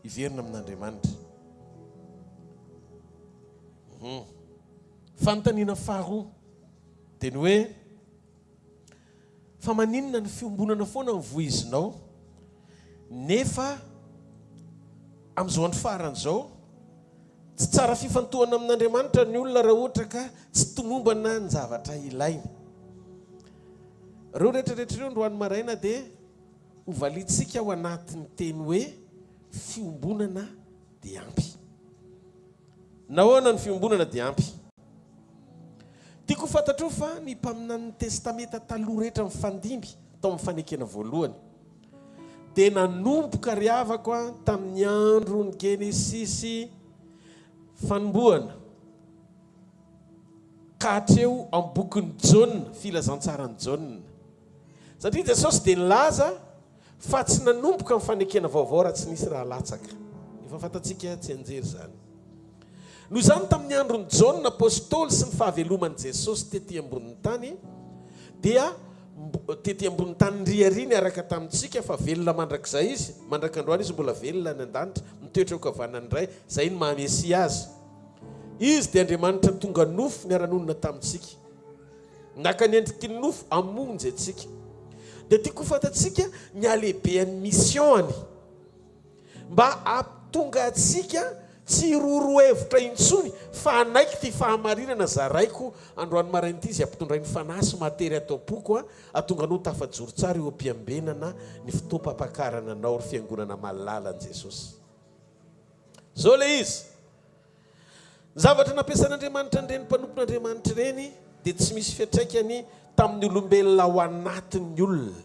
iverina amin'Andriamanitra. Fanontaniana faharoa dia ny hoe fa maninona ny fiombonana foana mivoizinao nefa amin'izao andro faran'izao tsy tsara fifantohana amin'Andriamanitra ny olona raha ohatra ka tsy tomombana ny zavatra ilainy. Reo rehetrarehetra ireo androany maraina dia hovalititsika ao anatin'ny teny hoe fiombonana dia ampy. Nahoana ny fiombonana dia ampy? Tiako fantatro fa ny mpaminany testameta taloha rehetra mifandimby tao amin'ny fanekena voalohany dia nanomboka riavaka tamin'ny andro ny Genesisy fanombohana ka hatreo amin'ny bokin'ny Jaona, filazantsarany Jaona. Satria Jesosy dia nilaza fa tsy nanomboka amin'ny fanekena vaovao raha tsy nisy raha latsaka. Efa fantatsika tsy anjery zany. Noho izany tamin'ny andron'ny Jaona apôstôly sy ny fahaveloman'i Jesosy tetỳ ambonin'ny tany dia tetỳ ambonin'ny tany riariny araka tamintsika fa velona mandrakizay izy, mandrakandroany izy mbola velona ny an-danitra, mitoetra ho kavanany iray, izay ny mahamesia azy. Izy dia Andriamanitra tonga nofo niara-nonina tamintsika. Naka ny endriky ny nofo amonjy antsika. Dia tiako fantatsika ny alehibean'ny missiony mba ahatonga antsika tsy rorohevitra intsony fa anaiky ty fahamarinana zaraiko androany marainty izy ampitondray ny fanasy matery atao poko atonga anao tafajoro tsara eo ampiambenana ny fotoam-pampakarana anao ry fiangonana malalan Jesosy. Zao le izy zavatra nampiasan'Andriamanitra ireny mpanompon'Andriamanitra ireny dia tsy misy fiantraikany tamin'ny olombelona ao anatin'ny olona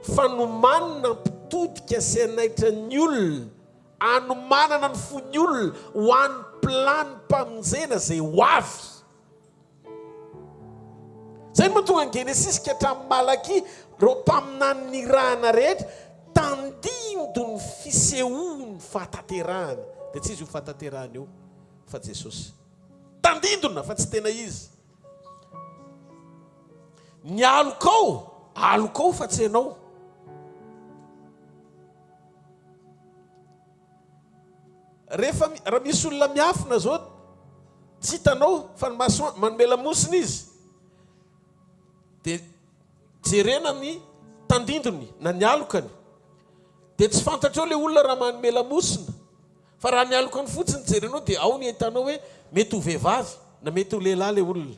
fa nomanina mpitodika sy anaitra ny olona anomanana ny fon'ny olona ho an'ny plany mpamonjena izay ho avy. Izay no mahatonga ny Genesisy ka hatramin'ny Malaki reo mpaminany ny rahana rehetra tandindo ny fisehoany fahataterahana. Dia tsy izy io fahataterahana io fa Jesosy. Tandindona fa tsy tena izy. Ny alokao fa tsy ianao. Rehefa raha misy olona miafina zao tsy hitanao fa ny manome lamosina izy dia jerena ny tandindony na ny alokany dia tsy fantatrao ilay olona raha manome lamosina fa raha ny alokany fotsiny jerenao dia ao ny hitanao hoe mety ho vehivavy na mety ho lehilahy ilay olona.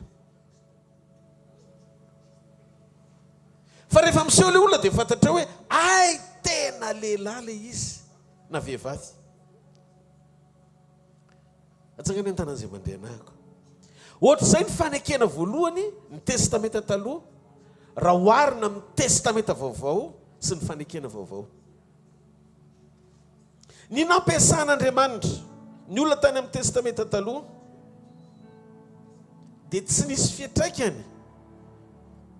Fa rehefa miseho ilay olona dia fantatrao hoe ay tena lehilahy ilay izy na vehivavy. Atsangany an-tanan'izay mandeha anahako. Ohatr'izay ny fanekena voalohany ny testameta taloha raha oharina amin'ny testameta vaovao sy ny fanekena vaovao. Ny nampiasan'Andriamanitra ny olona tany amin'ny testameta taloha dia tsy nisy fiantraikany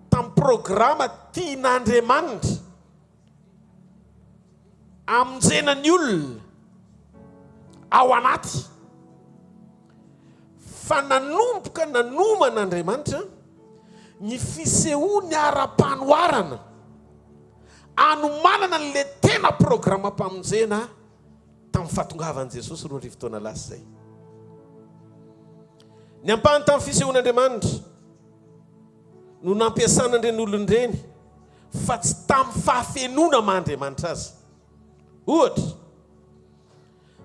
tamin'ny programa tian'Andriamanitra amonjena ny olona ao anaty. Fa nanomboka nanoman'Andriamanitra ny fisehoany ara-panoharana anomanana n'ilay tena programa mpamonjena tamin'ny fahatongavan'i Jesosy roa arivo taona lasa izay. Ny ampahany tamin'ny fisehoan'Andriamanitra no nampiasana ireny olon'ireny fa tsy tamin'ny fahafenona ma-Andriamanitra azy. Ohatra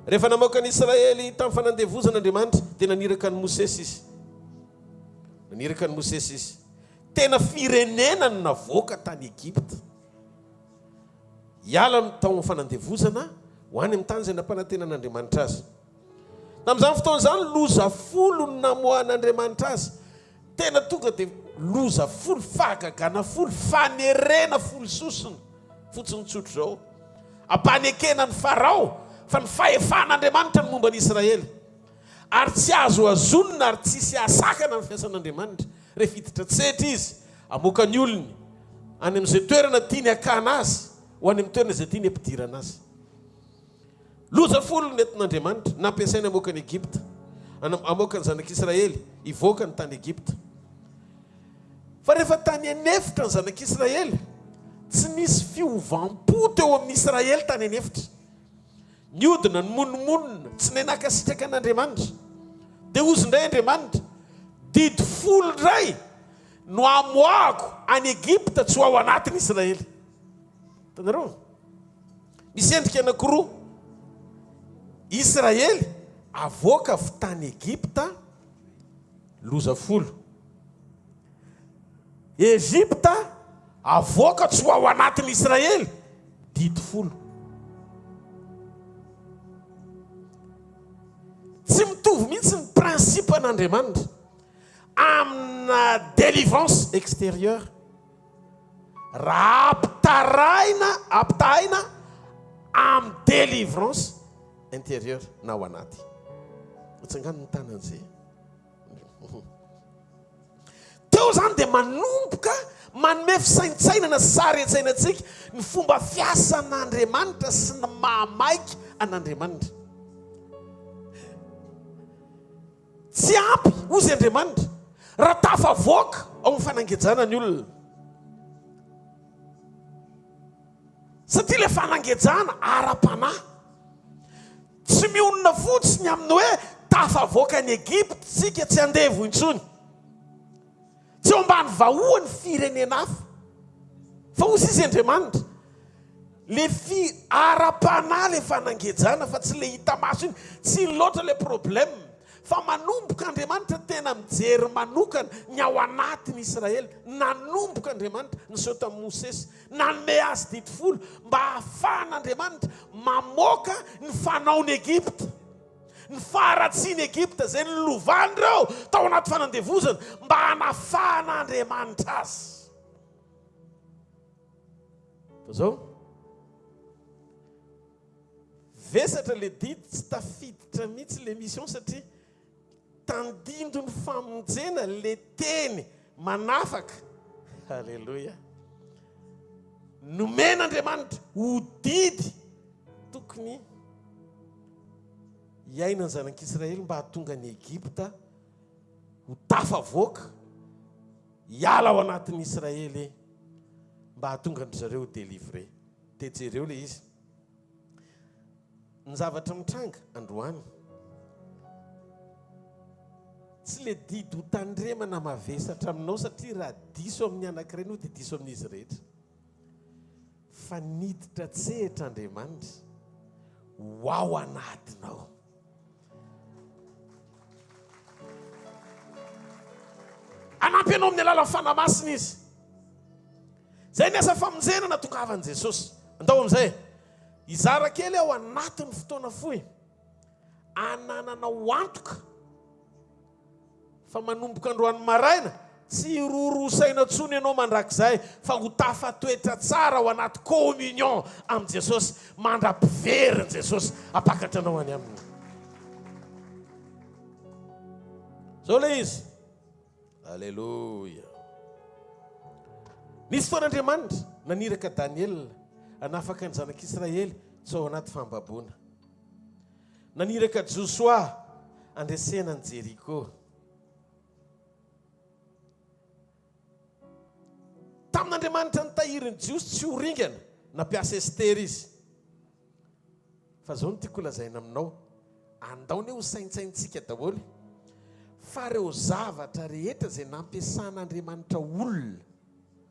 rehefa namoaka ny Israely tamin'ny fanandevozan'Andriamanitra dia naniraka ny Mosesy izy. Naniraka ny Mosesy izy. Tena firenena no navoaka tany Egypta. Hiala tao fanandevozana ho any amin'ny tany izay nampanantenan'Andriamanitra azy. Tamin'izany fotoana izany loza folo no namohan'Andriamanitra azy. Tena tonga dia loza folo, fahagagana folo, fanerena folo sosona. Fotsiny tsotro zao. Ampanekena ny Farao fa ny fahefan'Andriamanitra ny momba n'Israely. Ary tsy azo azonina ary tsisy asakana ny fiasan'Andriamanitra. Rehefa hiditra tsetra izy amoaka ny olony any amin'izay toerana tiany hakana azy ho any amin'ny toerana izay tiany ampidirana azy. Loza folo ny entin'Andriamanitra nampiasainy amoaka ny Egypta, amoaka ny zanak'Israely hivoaka ny tany Egypta. Fa rehefa tany anefitra ny zanak'Israely tsy nisy fiovam-po teo amin'ny Israely tany anefitra. niodina ny monomonina tsy nenakasitraka an'Andriamanitra. Dia ozy indray Andriamanitra, didy folo indray no amoako any Egipta tsy ho ao anatin'ny Israely. Tanareo? Misy endrika anankiroa. Israely avoaka avy tany Egipta loza folo. Egipta avoaka tsy ho ao anatin'ny Israely didy folo. Tsy mitovy mihitsy ny prinsipa an'Andriamanitra amina délivrance extérieure. Raha ampitahina amin'ny délivrance intérieure na ao anaty. Otsangano ny tanan'izay. Teo zany dia manomboka manome fisaintsainana sary antsainantsika ny fomba fiasan'Andriamanitra sy ny mahamaiky an'Andriamanitra. Tsy ampy ozy Andriamanitra raha tafavoaka ao amin'ny fanangejana ny olona. Satria ilay fanangejana ara-panahy. Tsy mionona fotsiny amin'ny hoe tafavoaka ny Egipta tsika tsy andevo intsony. Tsy ao ambany vahoany firenena hafa. Fa ozy izy Andriamanitra. Le ara-panahy le fanangejana fa tsy le hita maso iny. Tsy loatra le problème. Fa manomboka Andriamanitra tena mijery manokana ny ao anatin'ny Israely. Nanomboka Andriamanitra ny sao tamin'i Mosesy. Nanome azy didy folo mba hahafahan'Andriamanitra mamoaka ny fanaony Egipta. Ny faharatsiany Egipta izay nilovany ireo tao anaty fanandevozana mba hanafahan'Andriamanitra azy. Zao vesatra le didy tsy tafiditra mihitsy le mission satria tandindo ny famonjena le teny manafaka. Halleluja. Nomen'Andriamanitra ho didy tokony iaina ny zanak'Israely mba hahatonga ny Egipta ho tafavoaka hiala ao anatin'ny Israely mba hahatonga ny zareo délivrer. Tejereo le izy. Ny zavatra mitranga androany. Tsy le didy ho tandremana mavesatra aminao satria raha diso amin'ny anankiray no dia diso amin'izy rehetra. Fa niditra tsehatra Andriamanitra ho ao anatinao. Anampy anao amin'ny alalan'ny fanamasina izy. Zay ny asa famonjena natongavan'i Jesosy. Andao amin'izay. Izara kely ao anatin'ny fotoana fohy. Anananao antoka. Fa manomboka androany maraina tsy rorosaina tsony ianao mandrakizay fa ho tafatoetra tsara ao anaty communion amin'i Jesosy, mandra-piveriny Jesosy apakatra anao any aminy. Zao le izy. Alleluia. Nisy foan'Andriamanitra naniraka Daniel hanafaka ny zanak'Israely tsy ao anaty fambaboana. Naniraka Joshua andresena ny Jeriko. Tamin'Andriamanitra nitahiriny Jiosy tsy ho ringana nampiasa Ester izy. Fa zao no tiako lazaina aminao. Andaony ho saintsaintsika daholo. Fa reo zavatra rehetra izay nampiasan'Andriamanitra olona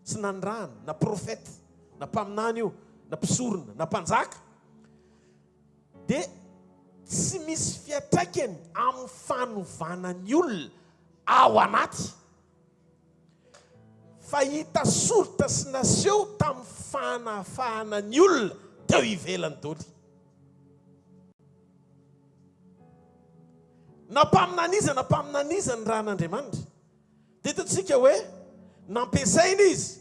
sy nandrano, na profeta, na mpaminany io, na mpisorona, na mpanjaka, dia tsy misy fiatraikany amin'ny fanovanany olona ao anaty. Fa hita soritra sy naseho tamin'ny fanafahana ny olona teo ivelany doly. Nampaminaniza ny ran'Andriamanitra. Dia hitantsika hoe nampiasaina izy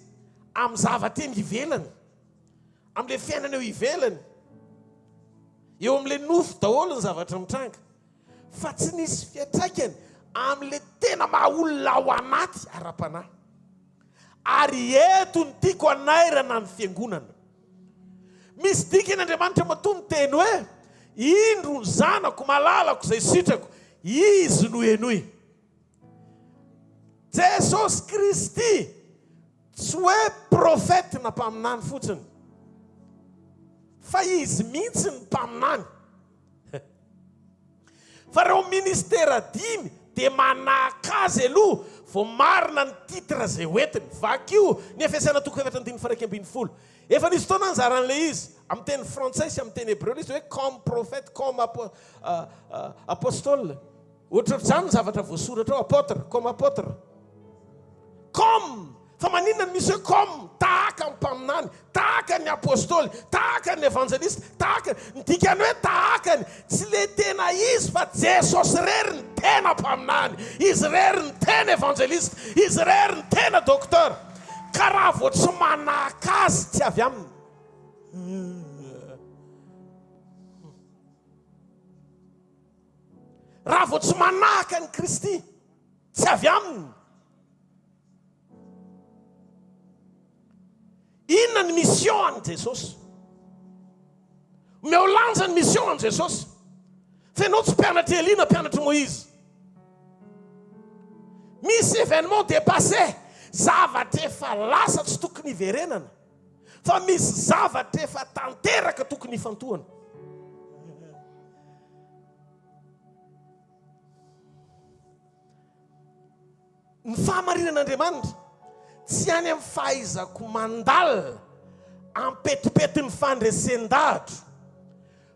amin'ny zavateny ivelany, amin'ilay fiainana eo ivelany, eo amin'ilay nofo daholo ny zavatra mitranga. Fa tsy nisy fiatraikany amin'ilay tena maha olona ao anaty ara-panahy. Ary eto ny tiako anairana ny fiangonana. Misy dikan'Andriamanitra matoa miteny hoe indro ny zanako malalako izay sitrako, izy no henoy. Jesosy Kristy tsy hoe profety na mpaminany fotsiny, fa izy mihitsy ny mpaminany. fa reo ministera 5 dia manaka azy aloha vao marina ny titre zay hoentiny vakio ny efesana toko efatra andiny faraky ambiny folo efa nisy fotoana anjaran'ilay izy amin'ny teny frantsay sy amin'ny teny hébreu izy hoe comme prophète comme apostole ohatrohatr'izany ny zavatra voasoratra ao apôtre comme apôtre comme fa maninona misy hoe comme tahaka ny mpaminany tahaka ny apôstôly tahaka ny évangéliste tahaka ny dikany hoe tahakany tsy le tena izy fa jesosy rery ny tena mpaminany izy rery ny tena évangéliste izy rery ny tena docteur ka raha vao tsy manaka azy tsy avy aminy raha vao tsy manaka ny Kristy tsy avy aminy inona ny mission an Jesosy meo lanja ny mission an Jesosy fa ianao tsy mpianatra Elia na mpianatra Moïse misy événement dépassé zavatra efa lasa tsy tokony iverenana fa misy zavatra efa tanteraka tokony ifantohana ny fahamarinan'Andriamanitra tsy any amin'ny fahaizako mandal ampetipety ny fandresen-dahatra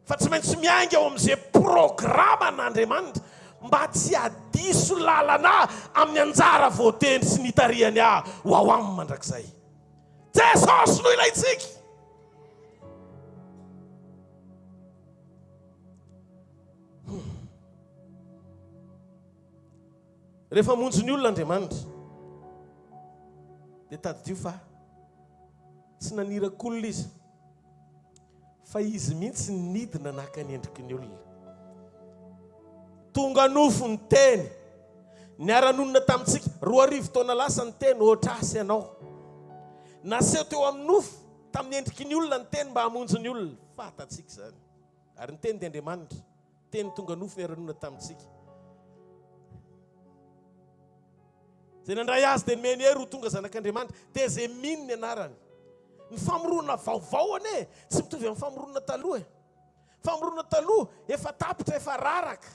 fa tsy maintsy miainga ao amin'izay programa n'Andriamanitra mba tsy hadiso lalana amin'ny anjara voatendry sy nitariany ho ao aminy mandrakizay Jesosy no ilaitsika rehefa monjo ny olona Andriamanitra dia tadidio fa tsy nanirakolona izy fa izy mihitsy nidina naka ny endriky ny olona tonga nofo ny teny niara-nonona tamintsika 2 taona lasa ny teny ohatrasy ianao naseho teo amin'ny nofo tamin'ny endriky ny olona ny teny mba hamonjy ny olona fatatsika zany ary ny teny dia Andriamanitra teny tonga nofo niara-nonona tamintsika zay nandray azy dia meny hery ho tonga zanak'Andriamanitra dia zay mino ny anarany ny famorona vaovao ane tsy mitovy amin'ny famorona taloha famorona taloha efa tapitra efa raraka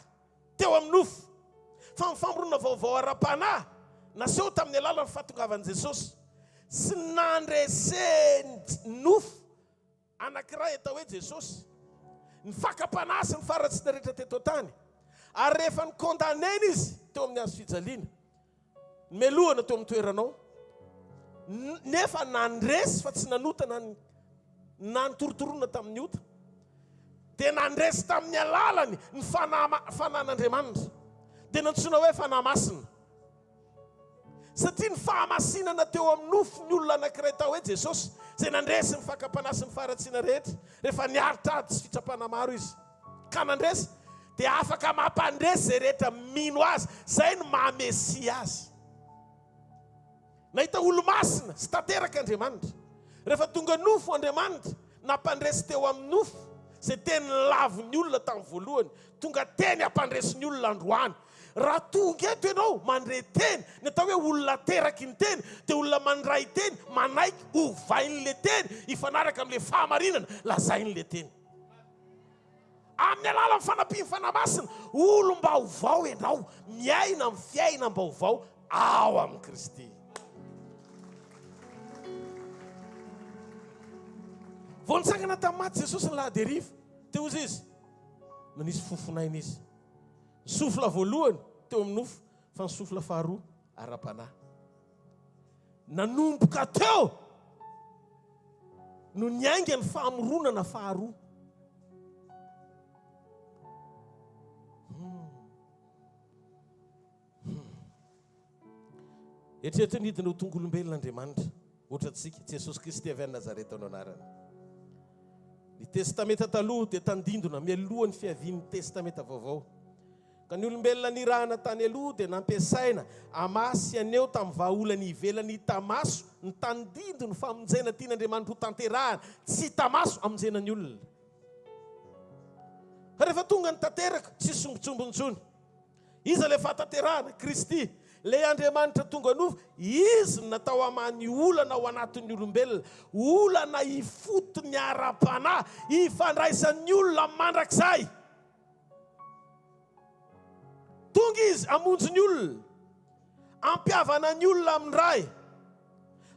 teo amin'ny nofo fa ny famorona vaovao ara-panahy naseho tamin'ny alalan'ny fahatongavan'i Jesosy sy nandreseny nofo anankiray atao hoe Jesosy ny fakapanahy sy ny faratsiana rehetra teto tany ary rehefa ny condamneny izy teo amin'ny hazo fijaliana melohana teo amin'ny toeranao nefa nandresy fa tsy nanota na nytorotorona tamin'ny ota dia nandresy tamin'ny alalany ny fanan'Andriamanitra dia nantsona hoe fanahy masina satria ny fahamasinana teo amin'ny nofo ny olona anankiray tao hoe Jesosy zay nandresy ny fakapanahy sy ny faratsiana rehetra rehefa niaritra ady sy fitsapana maro izy ka nandresy dia afaka mampandresy zay rehetra mino azy zay ny mahamesia azy nahita olo masina sy tanteraka Andriamanitra rehefa tonga nofo Andriamanitra nampandresy teo amin'ny nofo zay teny lavy ny olona tamin'ny voalohany tonga teny hampandresy ny olona androany raha tonga eto ianao mandray teny ny atao hoe olona teraky ny teny dia olona mandray teny manaiky hovain'le teny ifanaraka amin'le fahamarinana lazain'le teny amin'ny alalan'ny fanampiny fanamasina olom-ba hovao ianao miaina amin'ny fiaina mba hovao ao amin'ny Kristy vao nitsangana tamin'ny maty Jesosy ny lahaderiva teo izy nanisy fofonaina izy ny sofla voalohany teo amin'ny nofo fa ny sofla faharoa ara-panahy nanomboka teo no niainga ny fahamoronana faharoa eritreretra nidina ho tongolombelon'Andriamanitra ohatratsika Jesosy Kristy avy any Nazareta ao anarany ny testamenta taloha dia tandindona mialohan'ny fiavian'ny testamenta vaovao ka ny olombelona nirahana tany aloha dia nampiasaina amasy aneo tamin'ny vahaolany ivelany tamaso ny tandindony famonjena tian'Andriamanitra ho tanterahana tsy tamaso amonjena ny olona fa rehefa tonga ny tanteraka tsy sombotsombontsony iza le fahatanterahana Kristy le Andriamanitra tonga nofo izy natao amany olana ao anatin'ny olombelona olana ifoto ny ara-panahy ifandraisan'ny olona mandrakizay tonga izy amonjy ny olona, ampiavana ny olona amin'ny ray.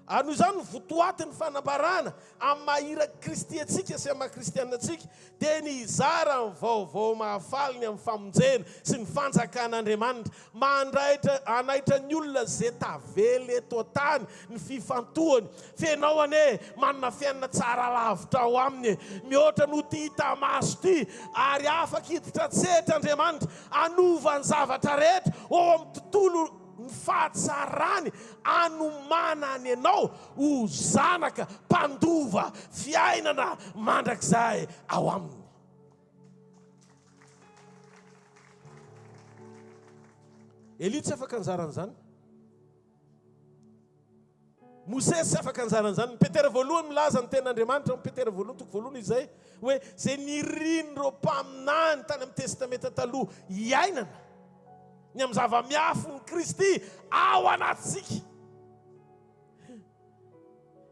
Ary noho izany votoaty ny fanambarana amin'ny mahira Kristy antsika sy amin'ny kristianina antsika dia ny izara ny vaovao mahafaly ny amin'ny famonjena sy ny fanjakan'Andriamanitra, anaitra ny olona izay tavela eto an-tany ny fifantohany, fianaoany manana fiainana tsara lavitra ao aminy, mihoatra no ty hita maso ty, ary afaka hiditra tsetr'Andriamanitra anova ny zavatra rehetra ao amin'ny tontolo ny fahatsarany, anomanany ianao ho zanaka mpandova fiainana mandrakizay ao aminy. Elia tsy afaka anjaran'izany, Mosesy tsy afaka anjaran'izany. Petera voalohany milaza ny ten'Andriamanitra, Petera voalohany toko voalohany izay hoe zay nirinin'ireo mpaminany tany amin'ny testamenta taloha iainana ny amin'ny zava-miafo ny Kristy ao anatsika.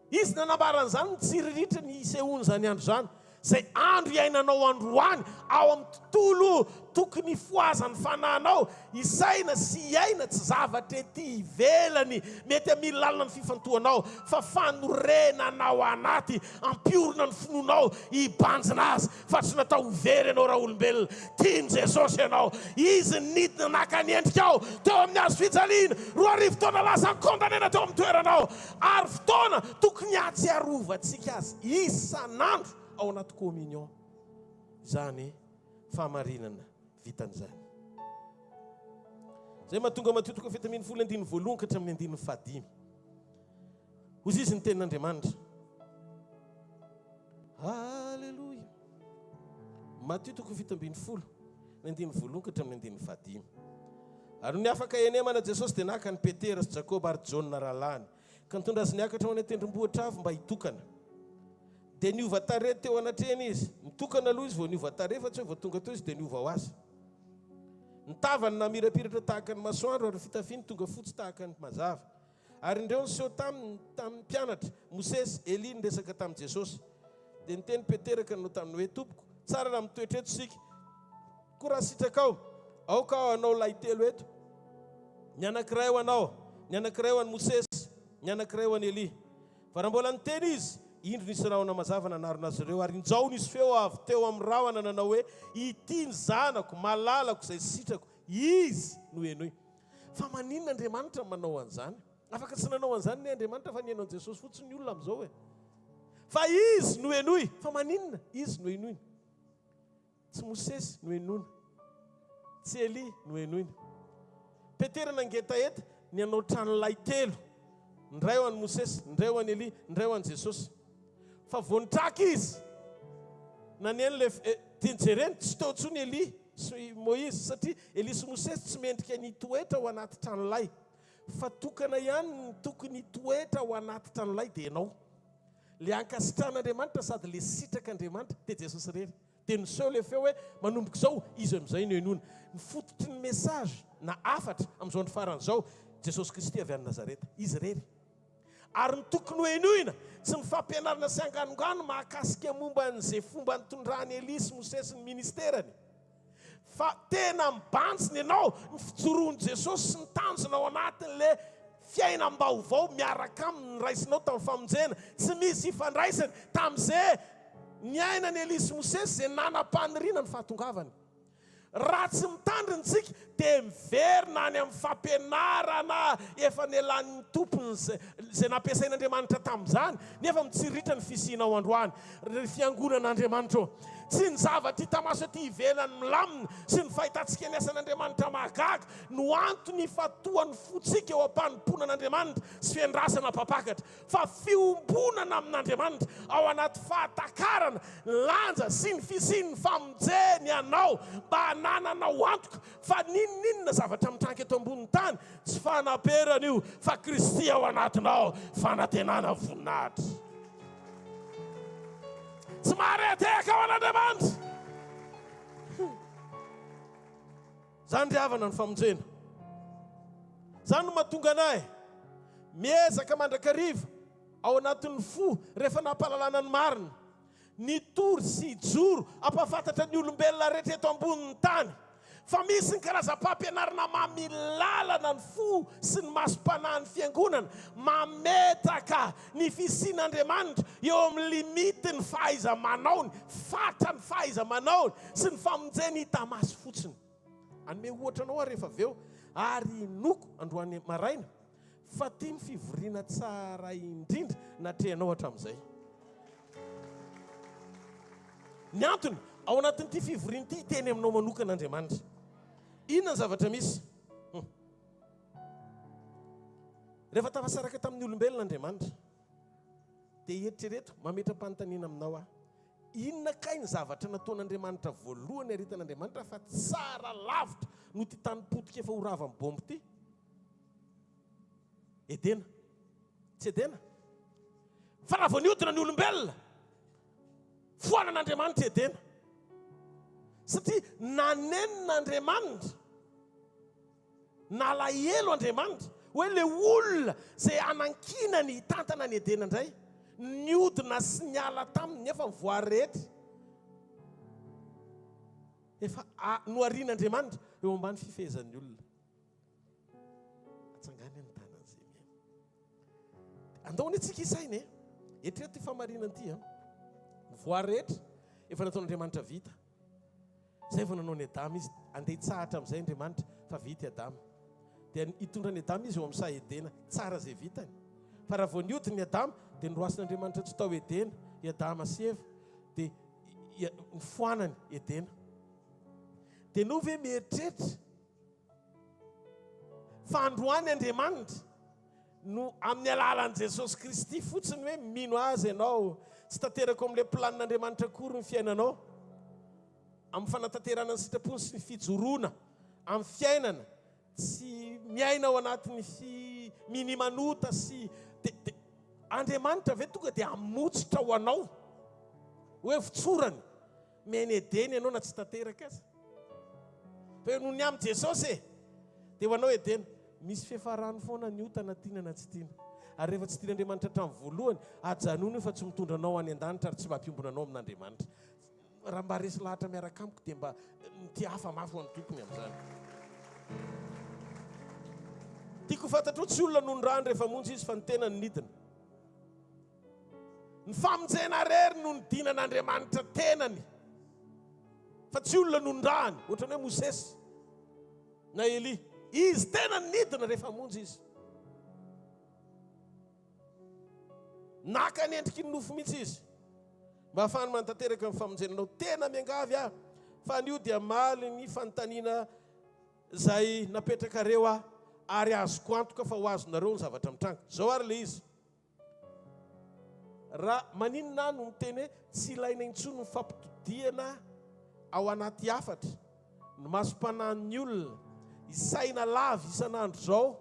Izy nanambaran'izany tsy riritra ny isehoany izany andro izany, zay andro iainanao androany ao amin'ny tontolo tokony foazany fananao, isaina sy iaina tsy zavatra ety ivelany mety aminy lalina ny fifantohanao, fa fanorenanao anaty, ampiorina ny finoanao hibanjina azy, fa tsy natao very ianao raha olombelona. Tiany Jesosy ianao, izy nidina naka ny endrikao teo amin'ny hazo fijaliana, 2 taona lasa ny kondamnena teo amin'ny toeranao, ary fotoana tokony atsiarovantsika azy isan'andro ao anaty communion. Izany fahamarinana vitan'izany. Zay mahatonga Mateo 7:1 ka hatramin'ny 5. Hozy izy ny tenin'Andriamanitra. Halleluja. Mateo 7:1 ka hatramin'ny 5. Ary ny afaka enemana Jesosy dia naka ny Petera sy Jakoba ary Jona rahalany, ka nitondra azy niakatra ho any tendrombohitra avy mba hitokana. Dia niova tarehy teo anatreny izy. Nitokana aloha izy vao niova tarehy, fa tsy hoe vao tonga teo izy dia niova ho azy. Nitavany namirapiratra tahaka ny masoandro ary fitafiny tonga fotsy tahaka ny mazava. Ary indreo niseho tamin'ny mpianatra Mosesy, Elia niresaka tamin'i Jesosy. Dia niteny Petera ka no taminy hoe, tompoko, tsara raha mitoetra eto sika. Koa raha sitraka ao ka anao lahy telo eto. Ny anankiray ho anao, ny anankiray ho an'i Mosesy, ny anankiray ho an'i Elia. Fa raha mbola niteny izy, indro nisy rahona mazava nanarona azy ireo, ary injao nisy feo avy teo amin'ny rahona nanao hoe, ity ny zanako malalako izay sitrako, izy no henoy. Fa maninona Andriamanitra manao an'izany? Afaka tsy nanao an'izany ny Andriamanitra fa ny henon'i Jesosy fotsiny ny olona amin'izao hoe. Fa izy no henoy. Fa maninona? Izy no henoy. Tsy Mosesy no henoina, tsy Elia no henoina. Petera nangeta eta ny anao tranolahy telo, ndray ho an'i Mosesy, ndray ho an'i Elia, ndray ho an'i Jesosy. Fa voanitraka izy naneny le tianjereny tsy teo tsony Elia sy Moïse, satria Elia sy Mosesy tsy mendrika nitoetra ao anaty tranolahy, fa tokana ihany ny tokony toetra ao anaty tranolahy dia ianao. Le ankasitran'Andriamanitra sady le sitrak'Andriamanitra dia Jesosy rery. Dia niseho le feo hoe manomboka izao izy amin'izay no henoina. Ny fototry ny mesazy na afatra amin'izao ny faran'izao, Jesosy Kristy avy any Nazareta, izy rery. Ary ny tokony ho henoina tsy ny fampianarana sy anganongano mahakasika momba an'izay fomba nitondrany Elia sy Mosesy ny ministerany, fa tena mibantsina ianao ny fijoroan'i Jesosy sy ny tanjona ao anatin'le fiainam-baovao miaraka aminy raisinao tamin'ny famonjena. Tsy misy ifandraisany tamin'izay niainany Elia sy Mosesy izay nanam-paniriana ny fahatongavany. Raha tsy mitandrintsika dia miverina any amin'ny fampianarana efa nelan'ny tompony izay nampiasain'Andriamanitra tamin'izany, nefa mitsiritra ny fisiana ao androany. Ny fiangonan'Andriamanitra tsy ny zavatra hita maso ety ivelany milamina sy ny fahitantsika ny asan'Andriamanitra mahagaga no antony fatoan'ny fotsika eo am-panomponan'Andriamanitra sy fiandrasana papakatra, fa fiombonana amin'Andriamanitra ao anaty fahatakarana, lanja sy ny fisiany famonjeny ianao mba hanananao antoka fa ninninona zavatra mitranka eto ambonin'ny tany tsy fanaperana io, fa Kristy ao anatinao, fanantenana voninahitra. Tsy mahareteka ao an'Andriamanitra. Zany ry havana ny famonjena. Zany no mahatonga anay miezaka mandrakariva ao anatin'ny fo rehefa nampahalalana ny marina, ny tory sy joro ampafantatra ny olombelona rehetra eto ambonin'ny tany fa misy ny karazam-pampianarana mamilalana ny fo sy ny masom-panahy ny fiangonana mametaka ny fisian'Andriamanitra eo amin'ny limity ny fahaiza-manaony, fatra ny fahaiza-manaony sy ny famonjeny hita masy fotsiny. Anome ohatra anao rehefa avy eo ary inoko androany maraina fa tia ny fivoriana tsara indrindra natrehanao hatramin'izay. Ny antony ao anatin'ity fivoriana ity teny aminao manokana Andriamanitra. Inona ny zavatra misy? Rehefa tafasaraka tamin'ny olombelona Andriamanitra dia eritrereto mametra-panontaniana aminao aho. Inona kay ny zavatra nataon'Andriamanitra voalohany aritan'Andriamanitra fa tsara lavitra no ty tanipotika efa horava amin'ny bomby ity? Edena. Tsy Edena. Fa raha vao nihodina ny olombelona foanan'Andriamanitra Edena. Satria nanenon'Andriamanitra, nalahelo Andriamanitra hoe le olona izay anankina ny tantana ny Edena indray nihodina sy niala taminy nefa mivoary rehetra efa noarian'Andriamanitra eo ambany fifehezan'ny olona. Atsangany ny tanan'izay miaina. Andaony antsika isaina e. Eritrereto ty famarinana ity mivoary rehetra efa nataon'Andriamanitra vita. Zay vao nanao ny Adama izy andeha hitsahatra amin'izay Andriamanitra fa vita i Adama. Dia hitondra ny Adama izy eo amin'ny saha Edena tsara izay vitany. Fa raha vao nihodiny ny Adama dia noroasin'Andriamanitra tsy tao Edena i Adama sy Eva dia ny foanany Edena. Dia no ve mieritreritra fa androany Andriamanitra no amin'ny alalan'i Jesosy Kristy fotsiny hoe mino azy ianao tsy tanterako amin'ilay planin'Andriamanitra akory ny fiainanao amin'ny fanatanterana ny sitrapony sy ny fijoroana amin'ny fiainana tsy miaina ao anatin'ny minimanota sy Andriamanitra ve tonga dia hamotsitra ho anao hoe fitsorany meny Edena ianao na tsy tanteraka azy fa noho ny amin'ny Jesosy dia ho anao Edena misy fiafarany foana ny otana tiana na tsy tiana ary rehefa tsy tian'Andriamanitra hatramin'ny voalohany ajanony fa tsy mitondra anao any an-danitra ary tsy mampiombona anao amin'Andriamanitra. Raha mba resy lahatra miaraka amiko dia mba ty hafa mafy ho an'ny tompony amin'izany. Tiako fantatro tsy olona nondrany rehefa monjy izy fa ny tena ny nidina. Ny famonjena rery no ny dinan'Andriamanitra tenany fa tsy olona nondrany ohatrany hoe Mosesy na Eli. Izy tena ny nidina rehefa monjy izy. Naka ny endriky ny nofo mihitsy izy mba hafahany mantanteraka amin'ny famonjenanao. Tena miangavy aho fa an'io dia maly ny fanontaniana izay napetraka reo aho ary azoko antoka fa ho azonareo ny zavatra mitranga. Zao ary le izy. Raha maninona no miteny hoe tsy ilaina intsony ny fampitodiana ao anaty hafatra ny masom-panahin'ny olona isaina lava isan'andro zao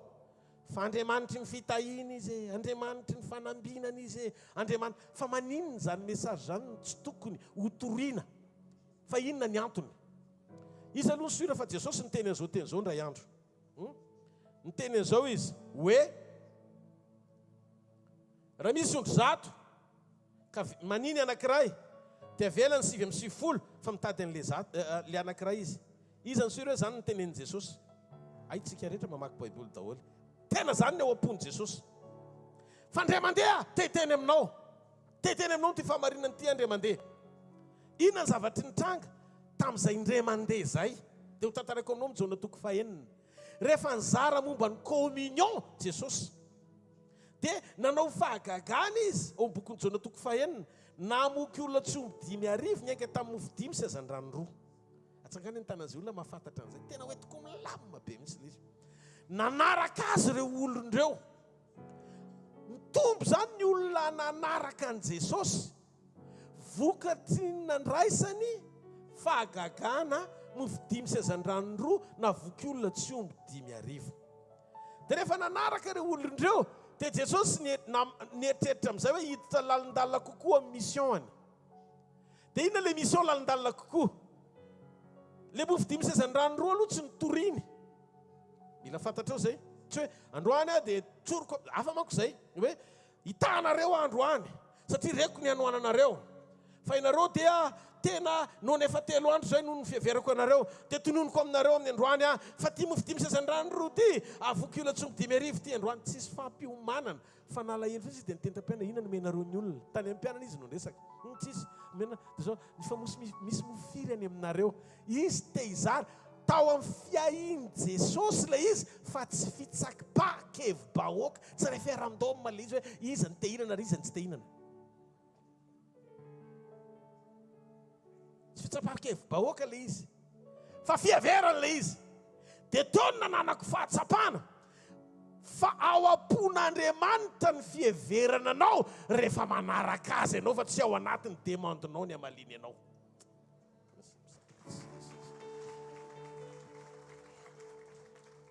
fa Andriamanitry ny fitahiana izy Andriamanitry ny fanambinana izy Andriamanitra fa maninona zany mesazy zany tsy tokony hotoriana fa inona ny antony? Izy aloha ny soira fa Jesosy niteny an'izao teny izao ndray andro niteny an'izao izy hoe raha misy ondro zato ka maniny anankiray dia velany 7 fa mitady an'le anankiray izy ny soira hoe zany nitenen'i Jesosy. Aitsika rehetra mamaky baiboly daholo tena zany ny ao am-pony Jesosy fa ndray mandeha teteny aminao ty famarinany ty andray mandeha. Inona ny zavatry ny tranga tamin'izay indray mandeha zay dia ho tantarako aminao mijaona toko 9 rehefa nizara momba ny communion Jesosy dia nanao fahagagana izy ao boky ny jaona toko 9 namoky olona tsy omby 5,000 niainga tamin'ny mofo 5 sy azan-drano 2. Atsangany ny tanan'izay olona mahafantatra an'izay tena hoe toko milamina be mihitsy izy. Nanaraka azy reo olondreo. Mitombo zany ny olona nanaraka an' Jesosy vokatry ny nandraisany fahagagana mofo 5 sy azan-drano 2 na voky olona tsy omby 5,000. Dia rehefa nanaraka reo olondreo dia Jesosy nietreritra amin'izay hoe hiditra lalindalina kokoa amin'ny missionany. Dia inona le mission lalindalina kokoa? Le mofo 5 sy azan-drano 2 aloha tsy nitoriny. Mila fantatrao zay. Tsy hoe androany dia tsoroko hafa manko zay hoe hitanareo androany satria reko ny anoananareo fa ianareo dia tena no nefa 3 andro zay no fiaverako anareo dia tononoko aminareo amin'ny androany fa ty mofo 5 sasany-drano roa ty hvkl-mission 5 ty androany tsisy fampiomanana fa nalahelo izy dia nitentam-piaina inona nomenareo ny olona tany amin'ny mpianana izy no resaka tsisy mena dia zao fa misy mofiry any aminareo izy te izary tao amin'ny fiahiny Jesosy le izy fa tsy fitsakim-pa-kevi-bahoaka tsy ray fiara-midao male izy hoe izy ny te hinana ary izy ny tsy te hinana tsy fitsakim-pa-kevi-bahoaka le izy fa fiaverana le izy dia tao nananako fahatsapana fa ao am-pon'Andriamanitra ny fiheverana anao rehefa manaraka azy ianao fa tsy ao anatin'ny demandinao ny amaliny ianao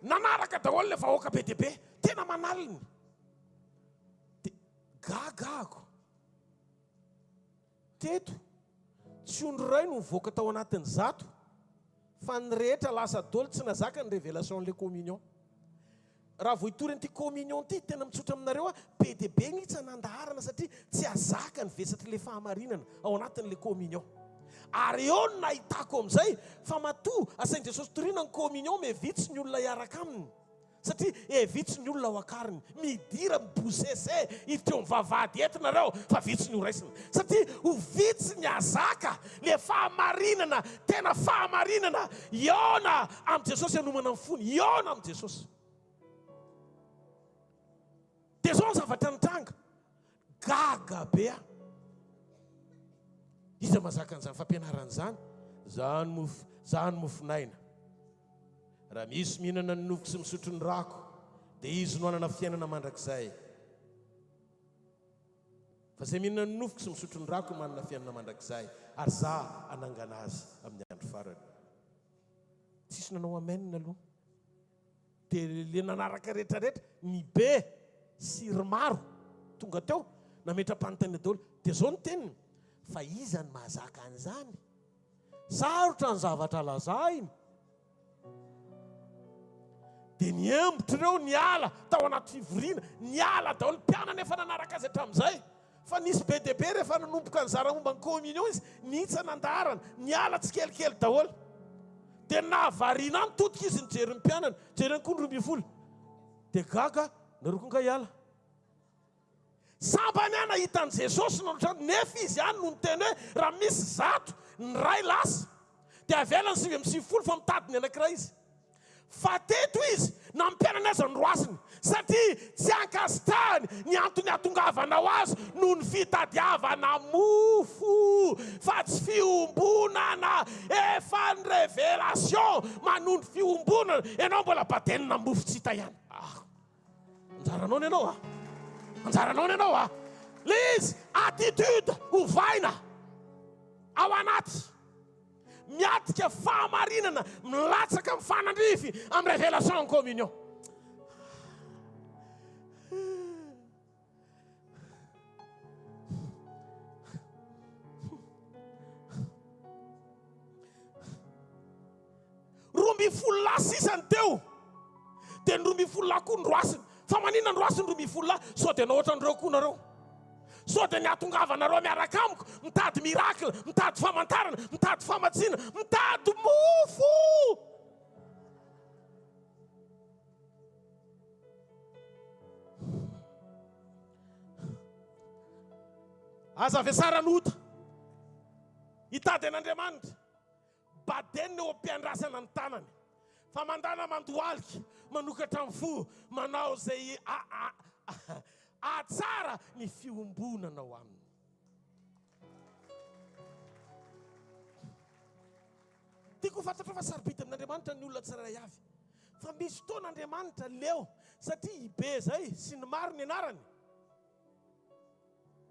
nanaraka daholo le vahoaka be dia be tena manaliny dia gagako teto tsy ondro ray no mivoaka tao anatin'ny zato fa ny rehetra lasa dolo tsy nazaka ny révélation'le communion raha vo hitory an'ity communion ty tena mitsotra aminareo be dia be ny itsanandaharana satria tsy azaka ny vesatry le fahamarinana ao anatin'le communion ary eo no nahitako amin'izay fa matoa asain'i Jesosy toriana ny communion mevitsy ny olona hiaraka aminy satria evitsy ny olona ao akariny midira mibosese iteo mivavady entinareo fa vitsy ny horaisina satria ho vitsy ny azaka le fahamarinana tena fahamarinana iona amin'i Jesosy anomana amin'ny fony iona amin'i Jesosy dia zao ny zavatra nitranga gaga be izy mazaka an'izany fampianaran'izany zany mofinaina raha misy mihinana ny nofoko sy misotro ny rako dia izy no anana fiainana mandrakizay fa zay mihinana ny nofoko sy misotro ny rako manana fiainana mandrakizay ary za anangana azy amin'ny andro farany tsisy nanao amenina aloha dia le nanaraka rehetrarehetra ny be siry maro tonga teo nametram-panontaniana daholo dia zao ny teniny fa iza ny mahazaka an'izany sarotra ny zavatra lazahiny dia niembitra ireo niala tao anaty fivoriana niala daholo mpianana efa nanaraka azy hatramin'izay fa nisy be dia be rehefa nanomboka ny zaramomba ny communion izy nitsanandarana niala tsy kelikely daholo dia nahavariana any totika izy nijery ny mpianana jery ny kondro 12 dia gaga narokonga hiala sambany any hitan'i Jesosy nefa izy any no niteny hoe raha misy zato ny ray lasa dia avelany 9 fa mitady ny anankiray izy fa teto izy nampianana azy ny roasiny satria tsy ankasitrahany ny antony atongavanao azy no ny fitadiavana mofo fa tsy fiombonana efa ny révélation manondro fiombonana ianao mbola badenina mofo tsy hita ihany anjaranao ny ianao anjaranao ny ianao le izy attitude hovaina ao anaty miatika fahamarinana milatsaka mifanandrify amin'ny révélation en communion romby folla sisany teo dia ny romby folla koa ndroasiny fa manina ndroasiny romby folla sao dia naohatra andreo koa nareo sao dia niatongavanareo miaraka amiko mitady miracle mitady famantarana mitady famatsina mitady mofo aza avy sara nota hitady an'Andriamanitra badeny eo am-piandrasana ny tanany fa mandana mandohalika manokatra amin'ny fo manao zay atsara ny fiombonana ao aminy tiako fantatra fa sarobita amin'Andriamanitra ny olona tsirairay avy fa misy fotoan'Andriamanitra leo satria ibe zay sy ny maro ny anarany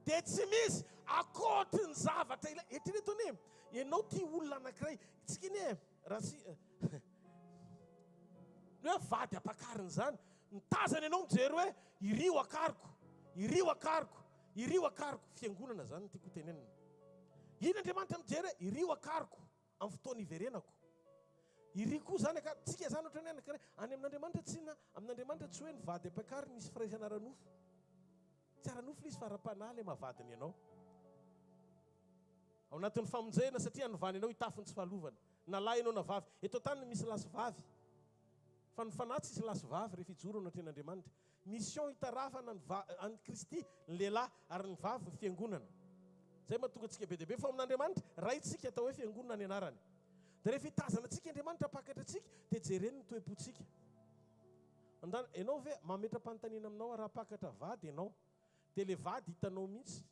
dia tsy misy akoatry ny zavatra ila etreretony ianao ty olona anankiray tsikiny raha sy ny hoe vady ampakariny zany mitazana ianao mijery hoe irio akariko fiangonana zany tiako tenenina iny Andriamanitra mijery hoe irio akariko amin'ny fotoana iverenako iry koa zany akariko tsika zany ohatra ny anankiray any amin'Andriamanitra amin'Andriamanitra tsy hoe ny vady ampakariny misy firaisana ranofo tsy aranofo izy farapanahy le mahavadiny ianao ao anatin'ny famonjena satria anovany ianao hitafiny tsy fahalovana na lahy ianao na vavy eto tany misy lasy vavy fa ny fanahy tsisy lasy vavy rehefa ijoro ao anatin'Andriamanitra mission hitarafana any Kristy ny lehilahy ary ny vavy fiangonana zay mahatonga antsika be dia be fa amin'Andriamanitra raha itsika atao hoe fiangonana ny anarany dia rehefa hitazana antsika Andriamanitra pakatra antsika dia jereny ny toe-pontsika andana ianao ve mametra-panontaniana aminao raha pakatra vady ianao dia le vady hitanao mihitsy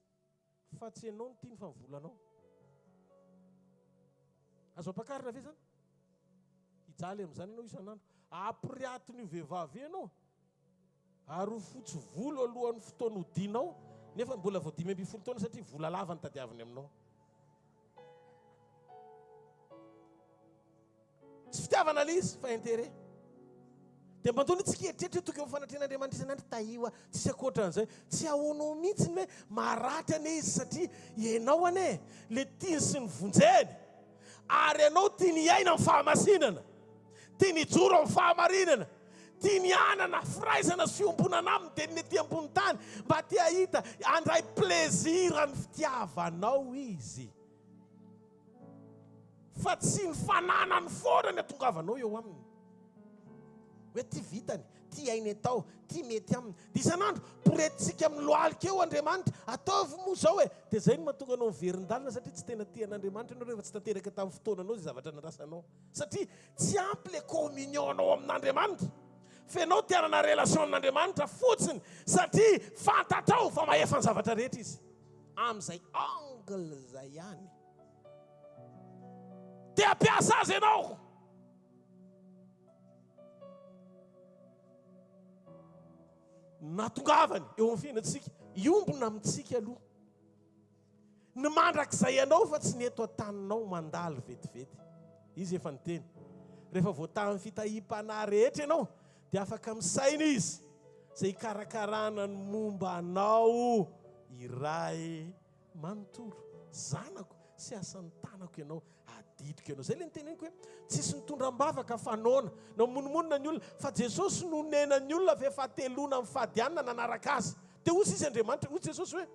fa tsy ianao no tiany fa mivolanao azo ampakarina ve zany hijaly amin'izany ianao isan'andro ampiriatin'io vehivavy ianao ary ho fotsy volo alohan'ny fotoana hodianao nefa mbola vao 5 taona satria vola lava ny tadiaviny aminao tsy fitiavana lizy fa intérêt dia mandony tsikeritreritra tokony mifanatrehan'Andriamanitra isan'andro taioa tsisy akoatran'izay tsy ahoanao mihitsy hoe maratra ane izy satria ianao ane le tiany sy ny vonjeny ary ianao tiany iaina amin'ny fahamasinana tiany ijoro amin'ny fahamarinana tiany anana firaisana sy fiombonana aminy dia ny ety ambony tany mba tia hita andray plaisir ny fitiavanao izy fa tsy ny fananany foana ny atongavanao eo aminy hoe ty vitany ty ainy atao ty mety aminy dia isan'andro poretintsika amin'ny lohalika eo Andriamanitra ataovy moa zao hoe dia zay no mahatonga anao miverin-dalina satria tsy tena tian'Andriamanitra ianao rehefa tsy tanteraka tamin'ny fotoananao zay zavatra narasanao satria tsy ampy le communion anao amin'Andriamanitra fa ianao tianana relation amin'Andriamanitra fotsiny satria fantatrao fa mahefa ny zavatra rehetra izy amin'izay angle zay ihany dia ampiasa azy ianao natongavany eo amin'ny fiainantsika iombona amintsika aloha ny mandrak'izay ianao fa tsy ny eto an-taninao mandalo vetivety izy efa ny teny rehefa voatamin'ny fitahim-panahy rehetra ianao dia afaka misaina izy zay hikarakarana ny momba anao iray manontolo zanako sy asan'ny tanako ianao adidiko ianao zay le nyteneniko hoe tsisy nitondram-bavaka fanoana na monomonina ny olona fa Jesosy nonena ny olona ve fahatelona amin'ny fahadianina nanaraka azy dia ozy izy Andriamanitra ozy Jesosy hoe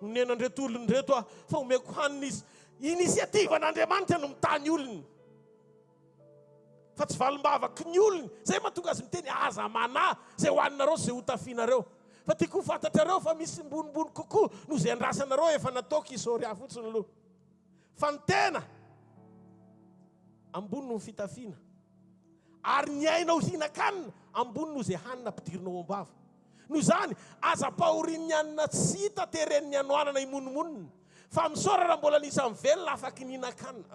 nonena ndreto olony reto a fa omeko hanina izy inisiativan'Andriamanitra no mitany olony fa tsy valim-bavaky ny olony zay mahatonga azy miteny aza manahy zay hoaninareo zay hotafianareo fa tiako fantatrareo fa misy mbonimbony kokoa no zay andrasanareo efa nataoko isôry ah fotsiny aloha fa ny tena ambony no ny fitafiana ary ny ainao hinan-kanina ambony no zay hanina ampidirinao am-bava noho izany aza pahorin'ny hanina tsy hita teren'ny anoanana imonomonina fa misaora raha mbola nisy amin'ny velona afaky nihinan-kanina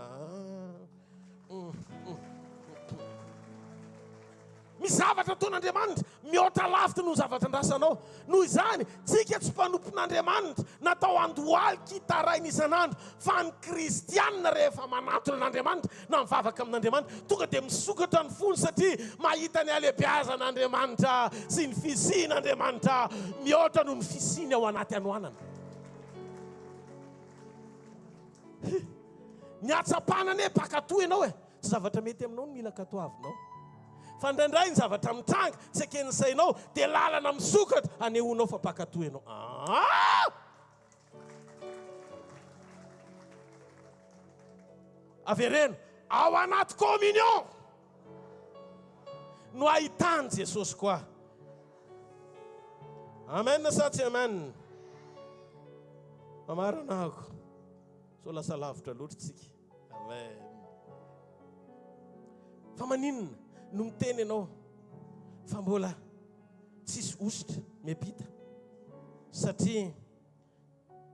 misy zavatra ataon'Andriamanitra mihoatra lavitra no zavatra andrasanao noho izany tsika tsy mpanompon'Andriamanitra natao andohalika hitaraina isan'andro fa ny kristianina rehefa manatona an'Andriamanitra na mivavaka amin'Andriamanitra tonga dia misokatra ny fony satria mahita ny alehibiazan'Andriamanitra sy ny fisian'Andriamanitra mihoatra noho ny fisiny ao anaty anoanana ny atsapana pakatoa ianao tsy zavatra mety aminao no mila katoavinao fa ndraindray ny zavatra mitranga tsy aken'ny sainao dia lalana misokatra anehoanao fa pakatoa ianao avereno ao anaty communion no ahitany Jesosy koa amen sa tsy amen amaranako so lasa lavitra loatra tsika amen fa maninona no miteny ianao fa mbola tsisy ositra miampita satria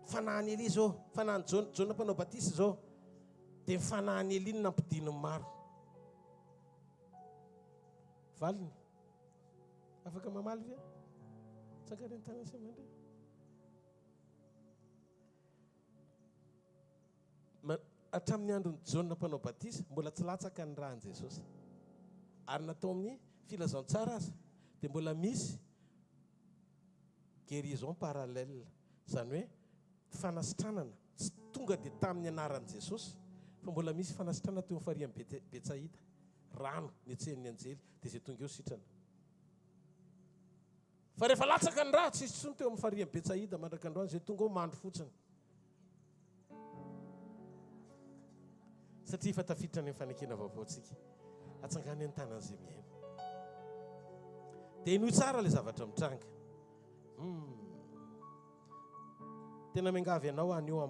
fanahany Eli zao fanahany Jona mpanao batisa zao dia fanahany Eli no nampidiny maro valiny afaka mamaly ve tsakany tany sy mandre hatramin'ny andron'ny Jona mpanao batisa mbola tsy latsaka ny rahan'i Jesosy ary natao amin'ny filazantsara azy dia mbola misy guérison parallèle zany hoe fanasitranana tsy tonga dia tamin'ny anaran'i Jesosy fa mbola misy fanasitranana teo amin'ny farihan'ny Betsaida rano niatsehan'ny anjely dia zay tonga eo sitrana fa rehefa latsaka ny raha tsisy tsony teo amin'ny farihan'ny Betsaida mandraka androany zay tonga eo mandro fotsiny satria fa tafiditra ny fanekena vaovaotsika atsangany ny tanan'izay miaina dia inoy tsara ilay zavatra mitranga tena miangavy ianao anio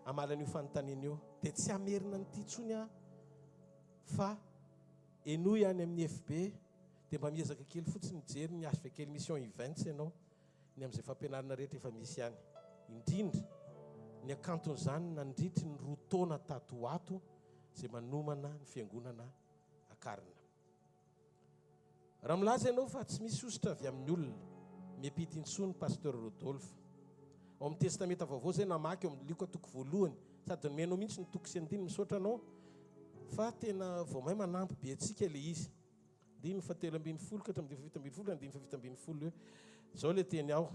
amalan'io fanontaniana io dia tsy amerina nyity tsony fa enoy any amin'ny FB dia mba miezaka kely fotsiny mijery ny hvkl-mission events ianao ny amin'izay fampianarana rehetra efa misy any indrindra ny akanton'izany nandritry ny 2 taona tato ato izay manomana ny fiangonana akarina raha milaza ianao fa tsy misy ositra avy amin'ny olona miampity intsony pasteur Rodolphe ao amin'ny testamenta vaovao zay namaky ao amin'ny liko toko voalohany sady nomenao mihitsy ny toko sy andiny misaotra anao fa tena vao mahay manampy be atsika ilay izy dimy fa 7:70 ka hatramin'ny 7:70 andiny 7:70 eo zao le teny ao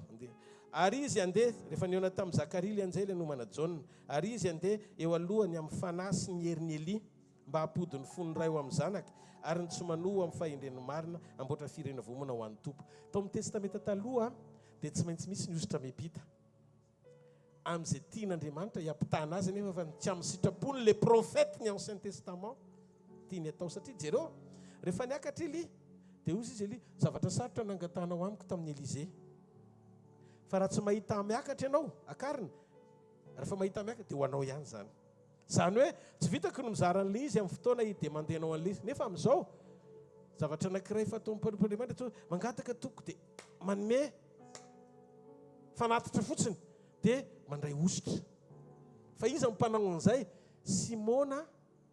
ary izy andeha rehefa niona tamin'ny Zakaria anjay le nomana John ary izy andeha eo alohany amin'ny fanahy sy ny herin'ny Eli mba hampody ny fonony ray ho amin'ny zanaka ary ny tsy manoho amin'ny fahendren'ny marina amboatra firena vomona ho an'ny tompo tao amin'ny testamenta taloha dia tsy maintsy misy ny ositra miampita amin'izay tian'Andriamanitra hiampitana azy nefa fa tsy amin'ny sitrapony le profety ny ancien testament tiany atao satria jereo rehefa niakatra Eli dia ozy izy Eli zavatra sarotra nangatanao amiko tamin'ny Elize fa raha tsy mahita miakatra ianao akarina rehefa mahita miakatra dia ho anao ihany zany hoe tsy vitako no mizaran'le izy amin'ny fotoana dia mandehanao an'le izy nefa amin'izao zavatra anankiray fataon'Andriamanitra mangataka toko dia manome fanatitra fotsiny dia mandray ositra fa izy ampanao an'izay Simona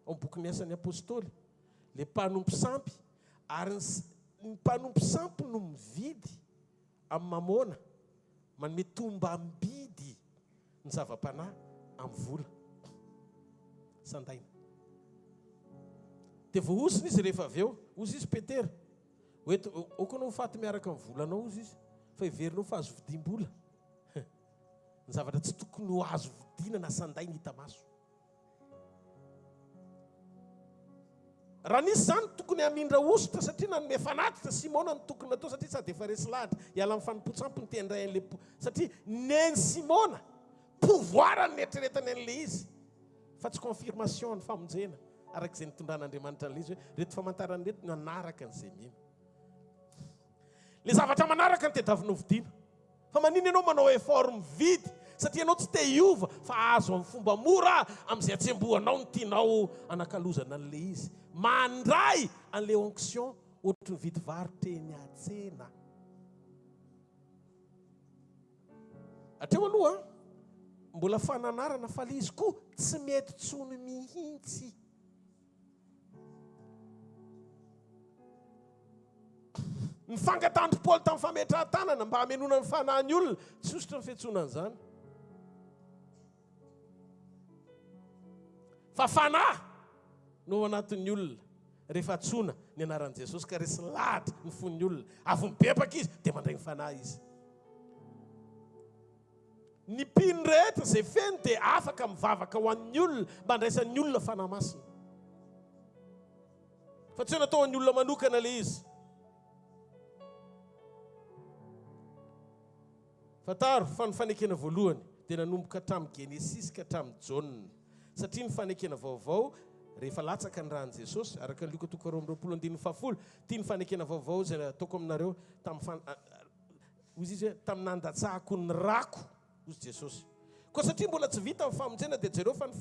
ao boky asan'ny apôstôly le mpanompo sampy ary ny mpanompo sampy no mividy amin'ny mamona manome tomba ambidy ny zava-panahy amin'ny vola sandaina dia vao osiny izy rehefa avy eo ozy izy Petera oeto okonao faty miaraka amin'ny volanao ozy izy fa iverinao fa azo vidim-bola ny zavatra tsy tokony ho azo vidiana na sandaina hita maso raha nisy zany tokony hamindra ositra satria nanome fanatitra Simona ny tokony atao satria sady efa resy lahatra hiala amin'ny fanompo-tsampy ny tendray an'le satria neny Simona pouvoir ny eritreretany an'le izy fa tsy confirmation ny famonjena arak'izay nitondran'Andriamanitra an'le izy hoe reto famantarany reto no anaraka an'izay mihina le zavatra manaraka ny tediavinao vidiana fa manino ianao manao effort mividy satria ianao tsy te hiova fa azo amin'ny fomba mora amin'izay atsembohanao ny tianao anakalozana an'le izy mandray an'le onction ohatry ny vidy varotra eny an-tsena atreo aloha mbola fananarana fa le izy koa tsy mety tsony mihitsy ny fangatandro Paoly tamin'ny fametrahan-tanana mba hamenona ny fanahy ny olona tsy ositra ny fiantsonana izany fa fanahy no anatin'ny olona rehefa tsona ny anaran'i Jesosy ka resy lahatra ny fon'ny olona avy mibebaka izy dia mandray ny fanahy izy ny mpino rehetra izay feno dia afaka mivavaka ho an'ny olona mba andraisan'ny olona fanahy masina fa tsy natao an'ny olona manokana le izy fataro fa ny fanekena voalohany dia nanomboka hatramin'ny Genesis ka hatramin'ny John satria ny fanekena vaovao rehefa latsaka ny rahan'i Jesosy araka ny Luka 2:20 tia ny fanekena vaovao zay ataoko aminareo tamin'ny nandatsahako ny rako ozy Jesosy koa satria mbola tsy vita amin'ny famonjena dia jereo fa ny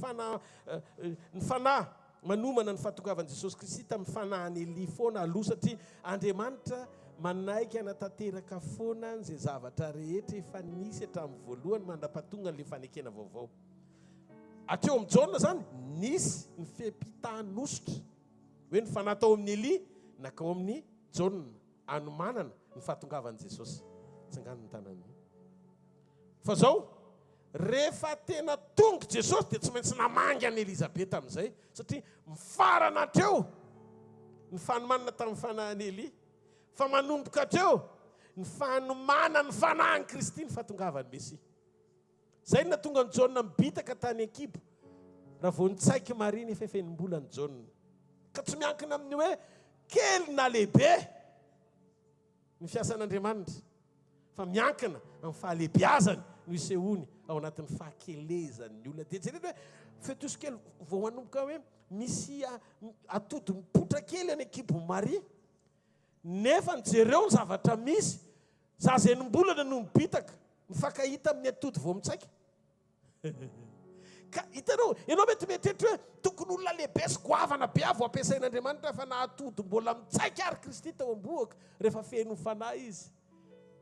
fanahy manomana ny fahatongavan'i Jesosy Kristy tamin'ny fanahiny Eli foana aloha satria Andriamanitra manaiky anatanteraka foana izay zavatra rehetra efa nisy hatramin'ny voalohany mandrapatonga n'le fanekena vaovao atreo amin'ny John zany nisy ny fiampitahan'ositra hoe ny fanahy tao amin'ny Eli nakao amin'ny John anomanana ny fahatongavan'i Jesosy tsangano ny tanany fa zao rehefa tena tonga Jesosy dia tsy maintsy namangy an'i Elizabeta amin'izay satria mifarana hatreo ny fanomanana tamin'ny fanahiny Eli fa manomboka hatreo ny fanomana ny fanahiny Kristy ny fahatongavany Mesia zay na tonga ny John mibitaka tany an-kibo raha vao nitsaiky Maria nefa efenimbola ny John ka tsy miankina amin'ny hoe kely na lehibe ny fiasan'Andriamanitra fa miankina amin'ny fahalehibiazany no isehony ao anatin'ny fahakelezan'ny olona dia jerena hoe fetosikely vao manomboka hoe misy atody mipotra kely any ekibo Maria nefa nijereo ny zavatra misy za zay nombolana no mibitaka mifankahita amin'ny atody vao mitsaika ka hitanao ianao mety metretry hoe tokony olona lehibe sy goavana be avo ampiasain'Andriamanitra fa na atody mbola mitsaika ary Kristy tao am-boaka rehefa feno fanahy izy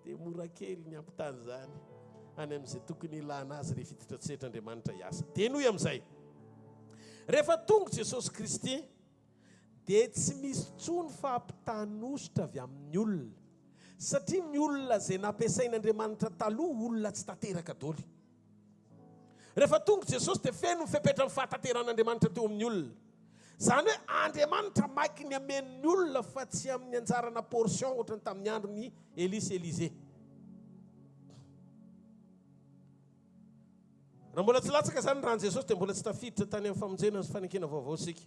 dia mora kely ny ampitany zany any amin'izay tokony ilana azy rehefa fitotratsetr'Andriamanitra hiasa dia noho amin'izay rehefa tonga Jesosy Kristy dia tsy misy tsony fampitanositra avy amin'ny olona satria ny olona zay nampiasain'Andriamanitra taloha olona tsy tanteraka daholo rehefa tonga Jesosy dia feno mifepetra amin'ny fahatanteran'Andriamanitra teo amin'ny olona zany hoe Andriamanitra maiky ny amen'ny olona fa tsy amin'ny anjarana portion ohatrany tamin'ny andron'ny Elisy Elize raha mbola tsy latsaka zany rahan Jesosy dia mbola tsy tafiditra tany amin'ny famonjena sy fanekena vaovao sika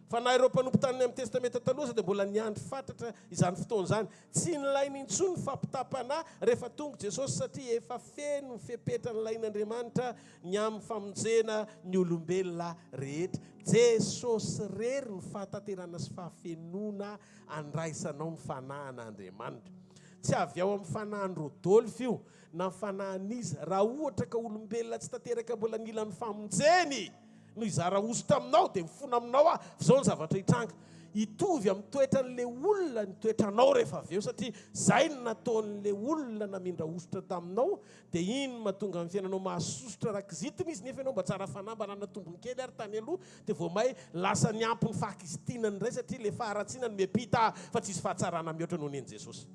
fa na ireo mpanompo tany amin'ny testamenta taloha dia mbola niandry fantatra izany fotoana zany tsy nilainy intsony fampitapana rehefa tonga Jesosy satria efa feno fepetra ny lain'Andriamanitra ny amin'ny famonjena ny olombelona rehetra Jesosy rery ny fahatanterana sy fahafenona andraisanao ny fanahan'Andriamanitra tsy avy ao amin'ny fanahany Rodolfo io na fanahan'izy raha ohatra ka olombelona tsy tanteraka mbola nila ny famonjeny no izara oso taminao dia mifona aminao zao ny zavatra hitranga hitovy amin'ny toetran'le olona ny toetranao rehefa avy eo satria zay ny nataon'le olona namindra osotra taminao dia iny mahatonga amin'ny fiainanao mahasosotra rakizitiny izy nefa ianao mba tsara fanahy mba nanatombony kely ary tany aloha dia vao may lasa ny ampy ny fakisitinany indray satria le faharatsiana ny miampita fa tsisy fahatsarana mihoatra noho ny an'i Jesosy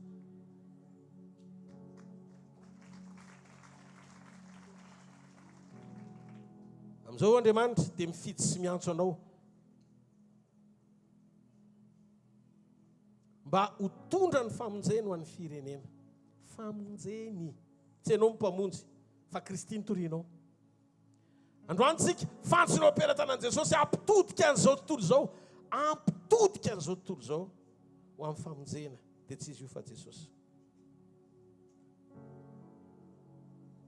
amizao Andriamanitra dia mifidy sy miantso anao mba ho tondra ny famonjeny ho an'ny firenena famonjeny tsy ianao mpamonjy fa Kristy nitorianao androantsika fantsonao am-pelatanan'i Jesosy ampitodika an'izao tontolo zao ampitodika an'izao tontolo zao ho amin'ny famonjena dia tsy izy io fa Jesosy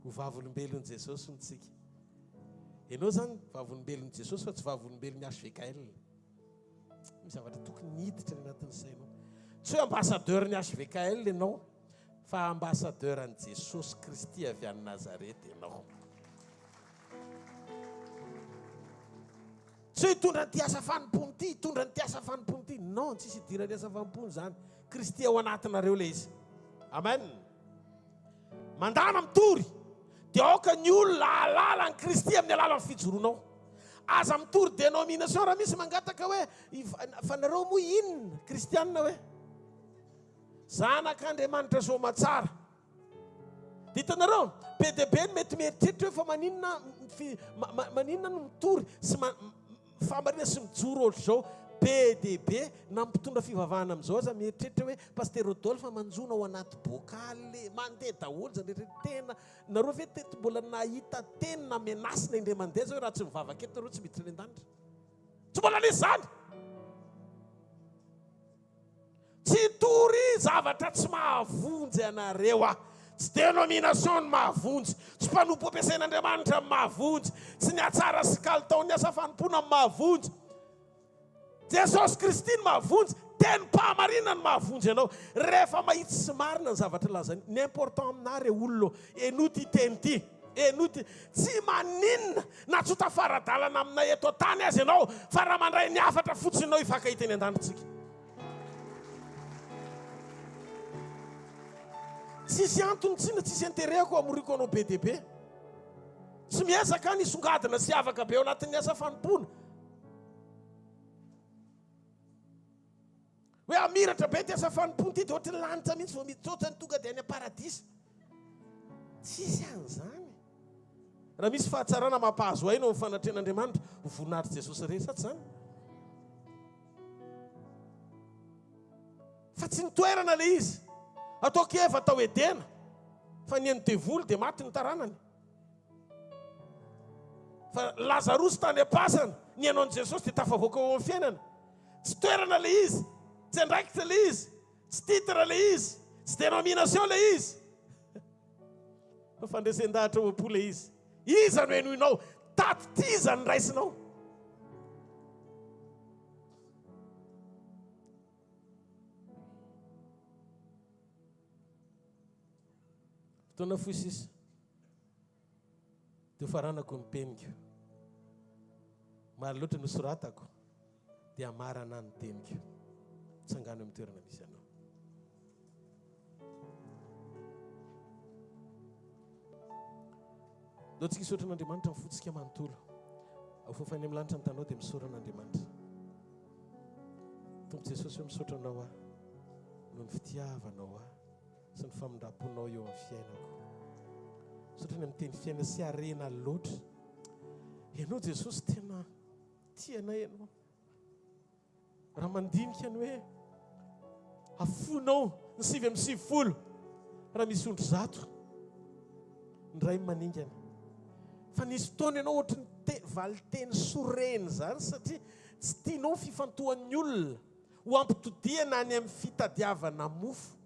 ho vavolombelon'i Jesosy ntsika ianao zany vavolombelon'i Jesosy fa tsy vavolombelon'ny hvkl misy zavatra tokony hiditra ny anatin'ny sainao tsy hoe ambassadeur ny hvkl ianao fa ambassadeur an'i Jesosy Kristy avy any Nazareta ianao tsy hoe hitondra ny asa fanompony ity hitondra ny asa fanompony ity non tsisy hidira ny asa fanompony zany Kristy ao anatinareo le izy amen mandana mitory dia aoka ny olona alala ny Kristy amin'ny alalan'ny fijoroanao aza mitory dénomination raha misy mangataka hoe fa nareo moa inona kristianina hoe zanak'Andriamanitra somatsara dia hitanareo be dia be ny mety mieritreritra hoe fa maninona no mitory sy famarina sy mijoro ohatra zao be dia be na mpitondra fivavahana amin'izao aza mieritreritra hoe paster Rodolphe manjona ao anaty bokaly mandeha daholo zany rehetra tena nareo ve teto mbola nahita tena menasina indray mandeha zao raha tsy mivavaka eto nareo tsy miditra any an-danitra tsy mbola nisy zany tsy tory zavatra tsy mahavonjy anareo tsy dénomination ny mahavonjy tsy mpanompo ampiasain'Andriamanitra ny mahavonjy tsy ny atsara sy kalitao ny asa fanompona ny mahavonjy Jesosy Kristy ny mahavonjy teny mpahamarinana ny mahavonjy ianao rehefa mahitsy sy marina ny zavatra lazany ny important aminare olona enoty teny ity enoty tsy maninona na tsy tafaradalana aminay eto tany azy ianao fa raha mandray ny afatra fotsiny ianao hifankahitany an-danitsika tsisy antony tsina tsisy intereko amoriko anao be dia be tsy miezaka ny songadina sy afaka be ao anatin'ny asa fanompona hoe amiratra be ty asa fanompona ity dia ohatry ny lanitra mihitsy vao mitsotra ny tonga dia any aparadisy tsisy an'izany raha misy fahatsarana mampahazo aina amin'ny fanatrehan'Andriamanitra ho voninahitry Jesosy rery sa tsy zany fa tsy nitoerana le izy atao keva atao edena fa ny eny devoly dia maty ny taranany fa Lazarosy tany am-pasana ny ianao an'i Jesosy dia tafavoaka ao amin'ny fiainana tsy toerana le izy tsy andraikitra le izy tsy titre le izy tsy dénomination le izy fa fandresen-dahatra oampo le izy iza no enoinao tato ty zany raisinao. Fotoana foy sisa dia faranako ny peniko, maro loatra nosoratako dia marana ny teniko, tsangano amin'ny toerana misy anao. Dao tsika hisaotra an'Andriamanitra ny fotsika manontolo, afofany amin'ny lanitra ny tanao dia misaorana Andriamanitra. Tompo Jesosy hoe misaotra anao aho noho ny fitiavanao aho sy ny famindraponao eo amin'ny fiainako. Misaotra ny amin'ny teny fiaina sy harena loatra. Ianao Jesosy tena tianay ianao. Raha mandinika ny hoe afonao ny 7 raha misy ondry 100 ny ray maningana. Fa nisy fotoana ianao ohatry ny valiteny soreny zany, satria tsy tianao fifantohan'ny olona ho ampitodiana any amin'ny fitadiavana mofo.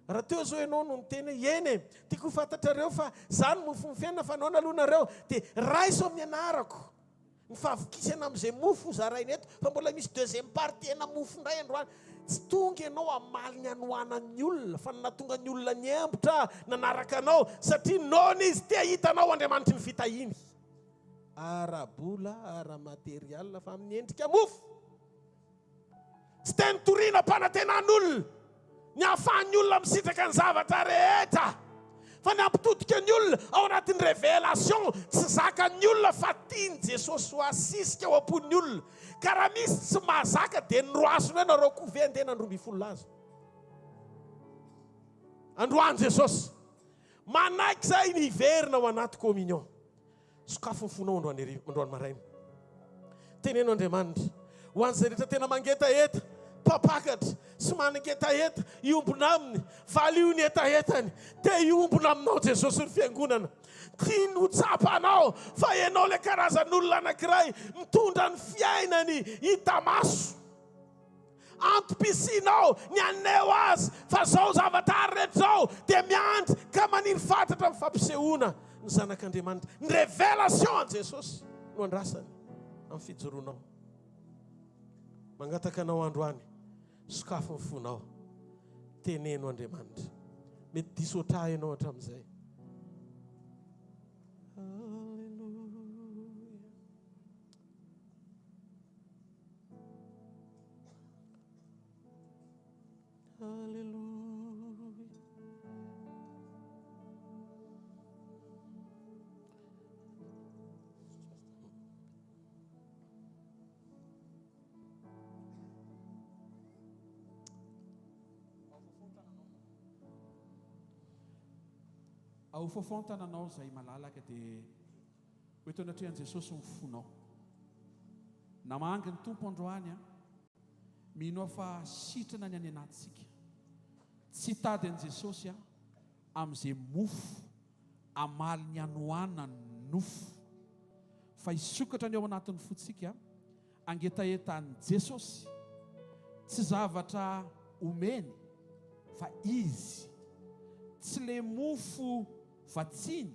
Raha teo zao ianao no niteny eny tiako fantatrareo fa zany mofo ny fiainana fa anao nalonareo dia raiso amin'ny anarako ny fahavokisana amin'izay mofo zaraina eto, fa mbola misy deuxième partie ana mofo ndray androany. Tsy tonga ianao amaly ny anohanan'ny olona fa natonga ny olona niembotra nanaraka anao satria nona izy te hitanao Andriamanitra ny fitahiny ara-bola ara-material fa amin'ny endrika mofo. Tsy te nitoriana mpanantenan'olona ny ahafahan'ny olona misitraka ny zavatra rehetra, fa ny ampitodika ny olona ao anatin'ny révélation. Tsy zakan'ny olona fa tiany Jesosy ho asisika ao am-pon'ny olona. Ka raha misy tsy mahazaka dia noroasona nareo kove andena andro 12 lazo. Androany Jesosy manaiky zay ny hiverina ao anaty communion. Sokafo ny fonao androany maraina. Teneno Andriamanitra ho an'izay rehetra tena mangetaheta, papakatra sy mangetaheta iombona aminy, valy io ny etahetany te iombona aminao Jesosy ny fiangonana. Tia no tsapanao fa ianao le karazan'olona anankiray mitondra ny fiainany hita maso. Antom-pisinao ny aneo azy fa zao zavatra rehetra zao dia miandry ka maniry fatratra amin'ny fampisehoana ny zanak'Andriamanitra. Ny révélation an Jesosy no andrasany amin'ny fijoronao. Mangataka anao androany, sokafo ny fonao, teneno Andriamanitra. Mety diso otra ianao hatramin'izay. Ao fofontananao izay malalaka dia hoe tonatrehan Jesosy ny fonao. Namangy ny tompo androany mino fa sitrana ny any anatsika. Tsy tady an Jesosy amin'izay mofo amaly ny anoana ny nofo, fa isokatra ny ao anatin'ny fotsika angetahetan'i Jesosy. Tsy zavatra omeny fa izy, tsy le mofo vatsiny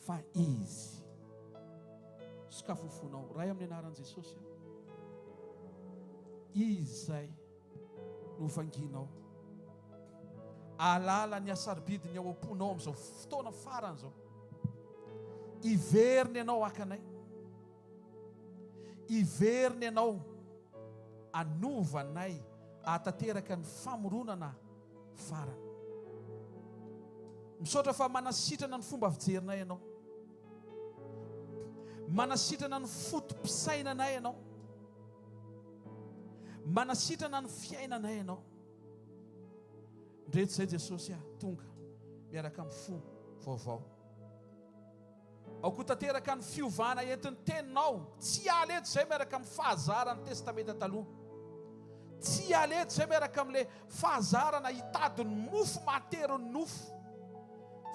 fa izy. Sokafo ny fonao ray amin'ny anaran'i Jesosy. Izy zay no vanginao, alala ny asaribidiny ao am-ponao amin'izao fotoana farany zao. Iveriny ianao akanay, iveriny ianao anovanay ahatateraka ny famoronana farany. Misaotra fa manasitrana ny fomba fijerinay ianao, manasitrana ny fotom-pisainanay ianao, manasitrana ny fiainanay ianao. Ndreto zay Jesosy tonga miaraka amin'ny fo vaovao. Ao koa tanteraka ny fiovana entin'ny teninao, tsy aleto zay miaraka amin'ny fahazarany testamenta taloha, tsy aleto zay miaraka amin'le fahazarana hitadiny mofo materony nofo,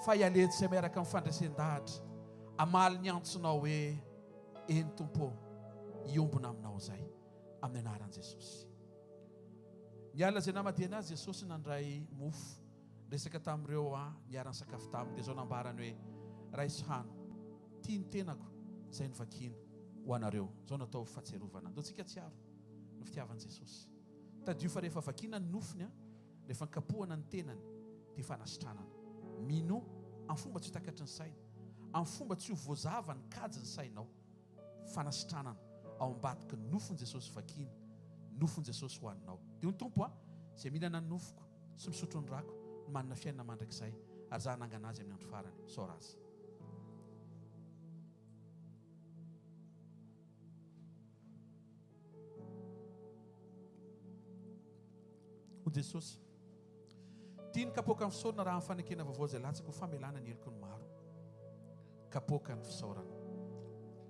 fa ialeto zay miaraka amin'ny fandraisan-dahatra amaly ny antsonao hoe eny tompo iombona aminao zay amin'ny anaran'i Jesosy. Niala zay namadina azy Jesosy nandray mofo resaka tamin'ireo niarany sakafo taminy dia zao nambarany hoe raiso hano, tia ny tenako Izay ny vakina ho anareo. Zao natao fahatserovana. Antsika tsiaro ny fitiavan'i Jesosy. Tadio fa rehefa vakina ny nofiny, rehefa nikapohana ny tenany, dia fanasitranana. Mino amin'ny fomba tsy ho takatry ny saina, amin'ny fomba tsy ho voazava ny kajy ny sainao. Fanasitranana ao ambadiky ny nofon'i Jesosy vakina, nofon'i Jesosy ho aninao. Dia ny tompo izay mihinana ny nofoko sy misotro ny rako no manana fiainana mandrakizay, ary za hanangana azy amin'ny andro farany. Saora azy. O Jesosy, tia ny kapoaka ny fisaorana raha amin'ny fanekena vaovao izay latsaka ho famelana ny heloko ny maro. Kapoaka ny fisaorana.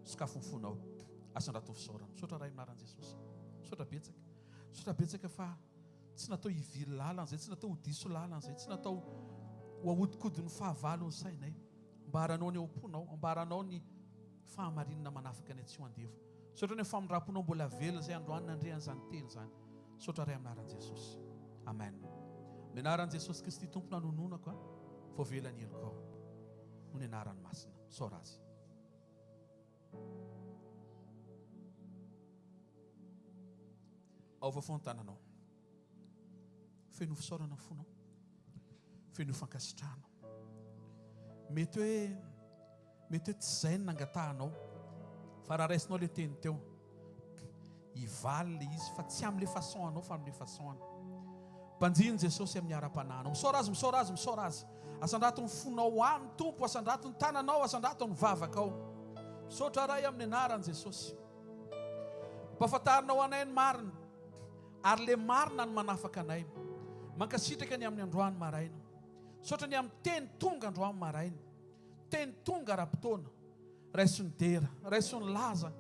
Sakafo ny fonao, asan-drato ny fisaorana. Misaotra ray minaran'i Jesosy. Misaotra betsaka. Misaotra betsaka fa tsy natao hivily lalana izay, tsy natao ho diso lalana izay, tsy natao ho ahodikodiny fahavalo ny sainay. Ambaranao ny aomponao, ambaranao ny fahamarinana manafaka ny tsy ho andevo. Misaotra ny famindram-ponao mbola velona izay androany nandrehan'izany teny izany. Misaotra ray aminaran'i Jesosy. Amen. Minaran'i Jesosy Kristy tompona nononako, voavelany heloko ao. Ho ny anarany masina. Saora azy. Ao vaovao ny tananao. Feno fisaorana ny fonao. Feno fankasitrahana. Mety hoe tsy izay ny nangatahanao, fa raha raisinao ilay teny teo, hivaly ilay izy, fa tsy amin'ilay façon anao, fa amin'ilay façon ana. Mpanjiny Jesosy amin'ny ara-panahinao. Misaora azy, misaora azy, misaora azy. Asan-drato ny fonao any tompo, asan-drato ny tananao, asan-drato ny vavakao. Misaotra ray amin'ny anaran'i Jesosy. Mpahafantarinao anay ny marina, ary ilay marina ny manafaka anay. Mankasitraka ny amin'ny androany maraina. Misaotra ny amin'ny teny tonga androany maraina. Teny tonga ara-potoana. Raiso ny dera, raiso ny laza,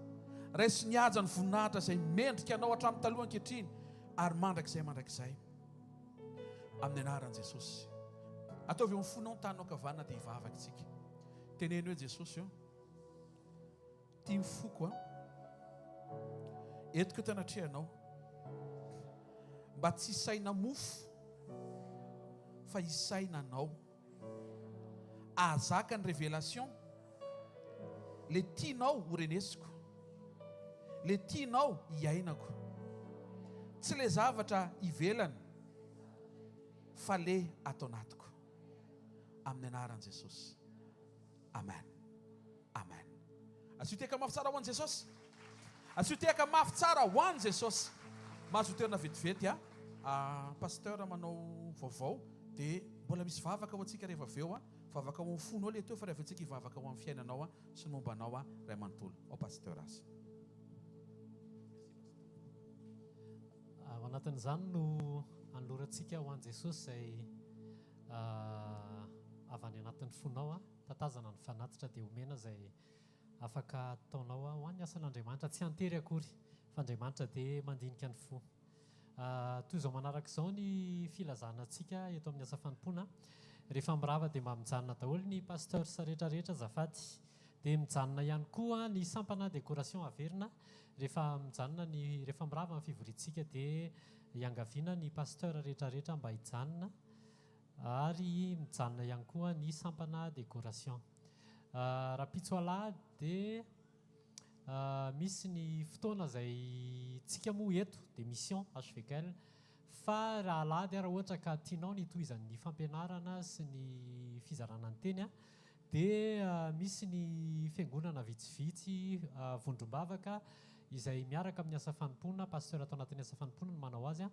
raiso ny haja ny voninahitra izay mendrika anao hatramin'ny taloha ankehitriny, ary mandrakizay. Amin'ny anaran'i Jesosy. Ataovy eo ny fonao ny tanao kavanana dia hivavaka tsika. Teneny hoe Jesosy eo. Tia mifoko etiko tanatrehanao. Mba tsy isaina mofo, fa isaina anao. Ahazaka ny révélation. Le tianao ho renesiko. Le tianao hiainako. Tsy le zavatra ivelany, fa le ato anatiko. Amin'ny anaran'i Jesosy. Amen. Amen. Asiteka mafy tsara ho an'i Jesosy. Asiteka mafy tsara ho an'i Jesosy. Mahazo toerana vetivety pasteur manao vaovao dia mbola misy vavaka ho antsika rehefa avy eo vavaka ho amin'ny fonao ilay teo, fa rehefa antsika hivavaka ho amin'ny fiainanao sy ny mombanao ray manontolo. Ao pasteur azy. Ao anatin'izany no anolorantsika ho an'i Jesosy izay avy any anatin'ny fonao tatazana ny fanatitra dia omena izay afaka ataonao ho an'ny asan'Andriamanitra, tsy antery akory fa Andriamanitra dia mandinika ny fo. Toy izao manaraka izao ny filazana antsika eto amin'ny asa fanompoana. Rehefa mirava dia mba mijanona daholo ny pasteur sy rehetrarehetra azafady, dia mijanona ihany koa ny sampana décoration averina. Rehefa mirava amin'ny fivorintsika dia iangaviana ny pasteur rehetrarehetra mba hijanona, ary mijanona ihany koa ny sampana décoration. Raha pitsoalahy dia misy ny fotoana izay tsika moa eto dia mission hvkl, fa raha alady raha ohatra ka tianao ny tohizan'ny fampianarana sy ny fizarana ny teny dia misy ny fiangonana vitsivitsy vondrombavaka izay miaraka amin'ny asa fanompoana. Pasteur atao anatin'ny asa fanompoana no manao azy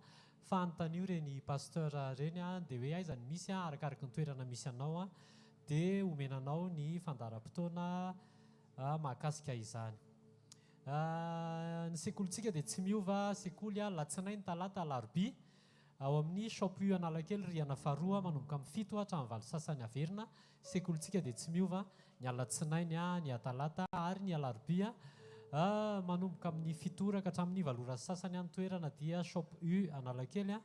fa antanio reny pasteur reny dia hoe aiza ny misy arakaraka ny toerana misy anao dia omenanao ny fandaharam-potoana mahakasika izany. Ny sekolintsika dia tsy miova, sekoly latsinainy, talata, alarobia ao amin'ny shop U Analakely Riana faharoa manomboka amin'ny 7 hatramin'ny 8 sasany averina. Sekolintsika dia tsy miova, ny alatsinainy, ny atalata ary ny alarobia manomboka amin'ny 7 ka hatramin'ny 8 sasany any toerana dia shop U Analakely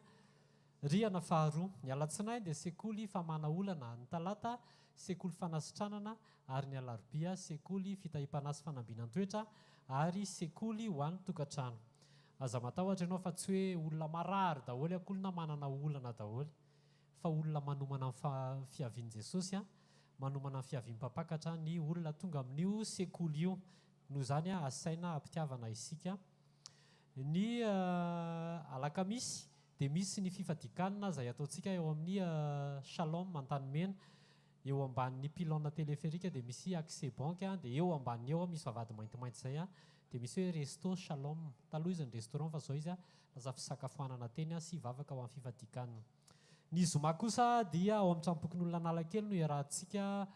Riana faharoa. Ny alatsinainy dia sekoly famana olana, ny talata sekoly fanasitranana ary ny alarobia sekoly fitahim-panasy fanambinan toetra ary sekoly ho an'ny tokantrano. Aza matahotra ianao fa tsy hoe olona marary daholo akolona manana olana daholo, fa olona manomana amin'ny fiavian'i Jesosy, manomana amin'ny fiavian'ny mpapakatra ny olona tonga amin'io sekoly io. noho izany asaina ampitiavana isika. Ny alakamisy dia misy ny fifadikanana izay ataontsika eo amin'ny Shalom Antanimena, eo ambanin'ny pilona téléphérique dia misy accès banque, dia eo ambaniny eo misy vavahady maintimainty izay dia misy hoe resto Shalom. Taloha izy ny restaurant fa izao izy laza fisakafoanana teny sy vavaka ho amin'ny fifadikanana. Ny zoma kosa dia ao amin'ny trampokon'olona Analakely no iarahantsika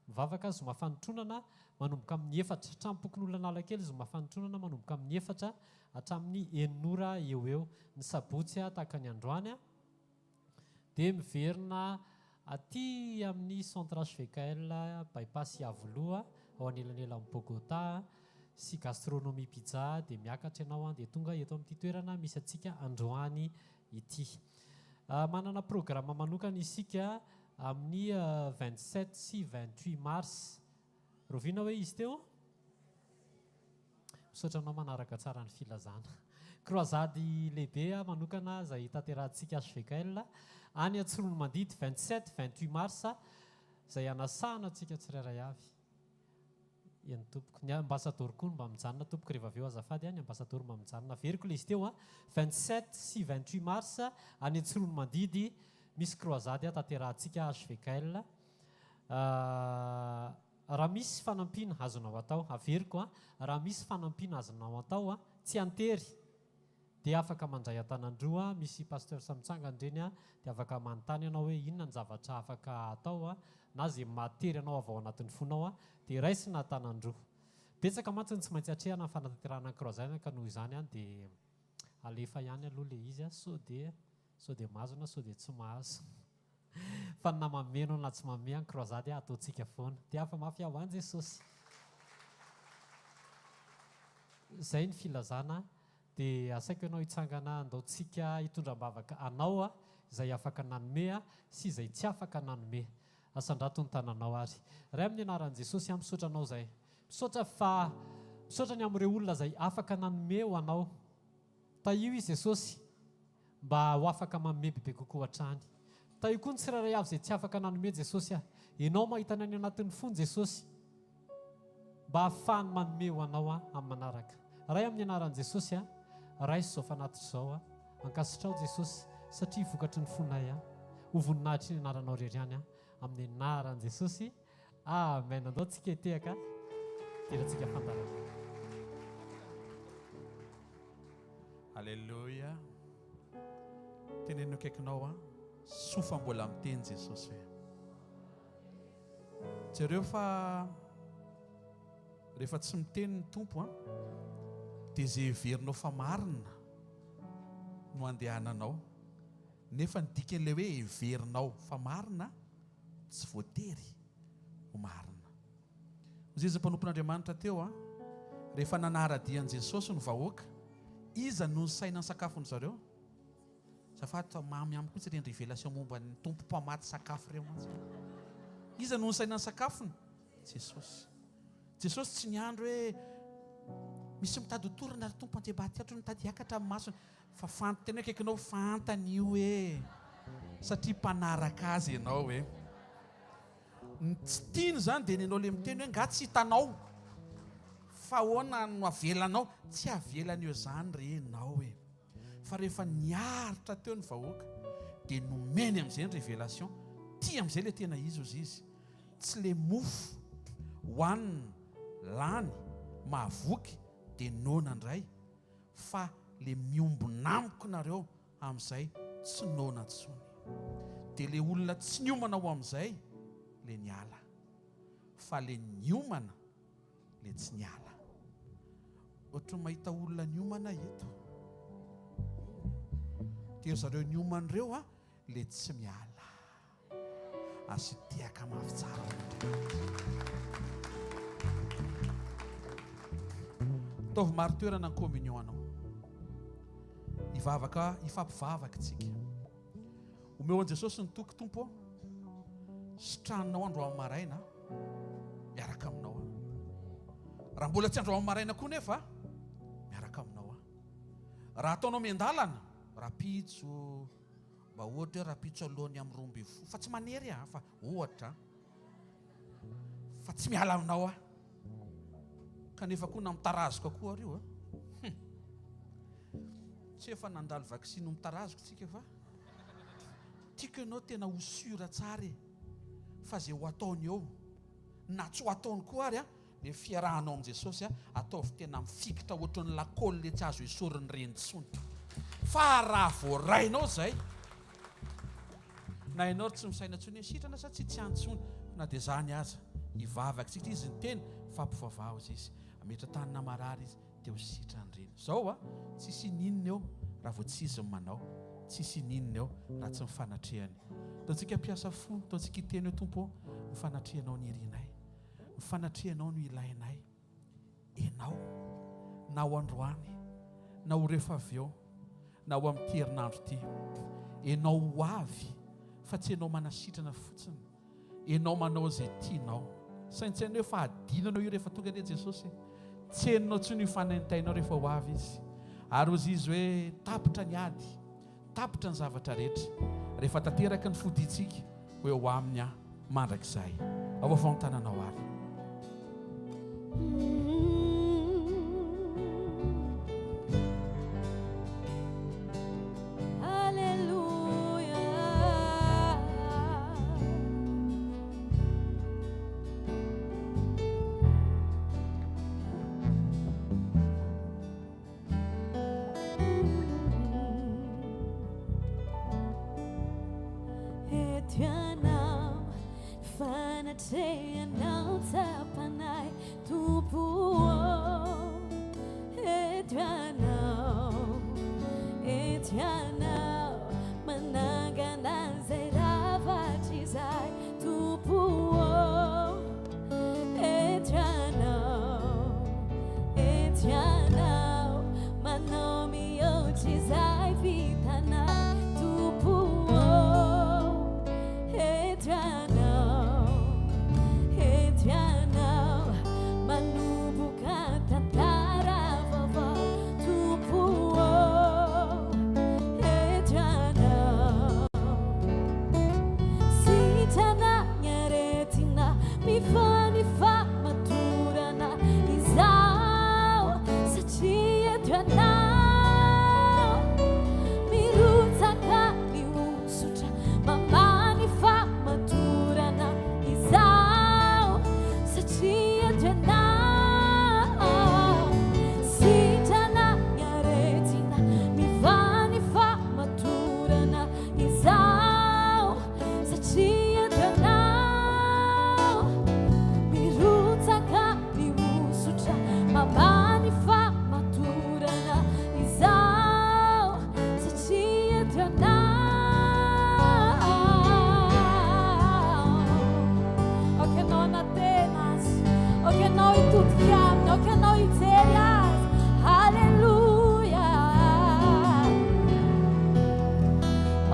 mivavaka zoma fanotronana manomboka amin'ny 4 trampokon'olona Analakely, zoma fanotronana manomboka amin'ny 4 hatramin'ny 900 eo. Ny Sabotsy tahaka ny androany dia miverina aty amin'ny centre hvkl bypass Avoloa ao anelanela amin'ny Bogota sy gastronomie pizza dia miakatra ianao dia tonga eto amin'ity toerana misy atsika androany ity. Manana programma manokana isika amin'ny 27 sy 28 mars. Roviana hoe izy teo misaotranao manaraka tsara ny filazana. Croisady lehibe manokana izay tanterahantsika hvkl any Antsirono Mandidy 27 28 mars izay anasahana antsika tsirairay avy. Ny tompoko ny ambassadeur koa mba mijanona tompoko rehefa avy eo azafady ny ambassadeur mba mijanona veriko ilay izy teo 27 sy 28 mars any Antsirono Mandidy misy croisady tanterahantsika hvkl. Raha misy fanampiana azonao atao averiko raha misy fanampiana azonao atao tsy antery dia afaka mandray an-tanandroa, misy pasteur samitsangana ireny dia afaka manontany ianao hoe inona ny zavatra afaka atao na izay matery ianao avy ao anatin'ny fonao dia raisina an-tanandroa. Betsaka mantsy tsy maintsy atrehana ny fanatanterahana croisade ka noho izany dia alefa ihany aloha ilay izy sao dia mahazo na sao dia tsy mahazo. Fa na mameno na tsy mameno croisade ataontsika foana dia afa mafy ao any Jesosy. Izay ny filazana dia asaiko ianao hitsangana andaontsika hitondram-bavaka anao izay afaka nanome sy izay tsy afaka nanome. Asandrato ny tananao ary ray amin'ny anaran'i Jesosy misaotra anao izay misaotra ny amin'ireo olona izay afaka nanome ho anao. Taio izy Jesosy mba ho afaka manome bebe kokoa hatrany. Taio koa ny tsirairay avy izay tsy afaka nanome Jesosy ianao mahita ny any anatin'ny fony Jesosy mba ahafahany manome ho anao amin'ny manaraka. Ray amin'ny anaran'i Jesosy raisy izao fanaty izao ankasitrao Jesosy satria vokatry ny fonay ho voninahitry ny anaranao rery ihany amin'ny anaran'i Jesosy. Amen. Andao tsika etehaka terantsika fandarana. Alléluia. Tenenino akaikinao sofa mbola miteny Jesosy hoe jereo fa rehefa tsy miteny ny tompo dia izay heverinao fa marina no andehananao, nefa ny dikan'ilay hoe heverinao fa marina tsy voatery ho marina. Izy mpanompon'Andriamanitra teo rehefa nanaradian'i Jesosy ny vahoaka, iza no ny saina ny sakafony zareo? Zafato mamy amiko mihitsy reny révélation momba ny tompo mpamaty sakafo ireo mantsy. Iza no ny saina ny sakafony? Jesosy. Jesosy tsy niandro hoe misy mitady hotorana ary tompo anjebaty atro mitady hiakatra amin'ny masony, fa fantany akaikinao fantany io satria mpanaraka azy ianao tsy tiany zany dia nenao le miteny hoe nga tsy hitanao fa hoana no avelanao, tsy avelana eo zany renao fa rehefa niaritra teo ny vahoaka dia nomeny amin'izay ny révélation, tia amin'izay le tena izy ozy izy, tsy le mofo hoanina lany mahavoky dia nona ndray, fa le miombona amiko nareo amin'izay tsy nona ntsony. Dia le olona tsy niomana ho amin'izay le niala, fa le niomana le tsy niala. Ohatry mahita olona niomana eto dia zareo niomana ireo le tsy miala. Asitiaka mafy tsara taovy maro toerana ny communion anao, hifampivavaka tsika. Omeo an Jesosy ny toky tompo sitranonao andro amin'ny maraina miaraka aminao. Raha mbola tsy andro amin'ny maraina koa nefa miaraka aminao. Raha ataonao miandalana rapitso, mba ohatra hoe rapitso alohan'ny amin'ny 12 fa tsy manery fa ohatra fa tsy miala aminao kanefa koa namitarazoko koa rio tsy efa nandalo vaksiny mitarazoko tsika fa tiako ianao tena hosura tsara fa zay ho ataony eo na tsy ho ataony koa ary le fiarahanao am' Jesosy ataovy tena mifikitra ohatran'ny lakôly le tsy azo isorony renitsony fa raha voarainao zay na ianao tsy misaina ntsony sitrana sa tsy antsony na dia zany aza hivavaka tsika izy ny teny fampivavao izy ametra tanina marary izy dia ho sitrany reny zao tsisy ninona eo raha vao tsy izy manao tsisy ninona eo raha tsy mifanatrehany taontsika mpiasa fo taontsika hiteny eo tompo mifanatrehanao ny irinay mifanatrehanao no ilainay enao na ho androany na ho rehefa avy eo na ho amin'ny herinandro ty enao ho avy fa tsy enao manasitrana fotsiny enao manao zay tianao saintsainao efa adinanao io rehefa tonga an'e Jesosy tsy enonao tsy ny fanaintainao rehefa ho avy izy ary ozy izy hoe tapitra ny ady tapitra ny zavatra rehetra rehefa tanteraka ny fodintsika hoe ho aminy mandrakizay avao ny tananao ary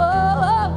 Oh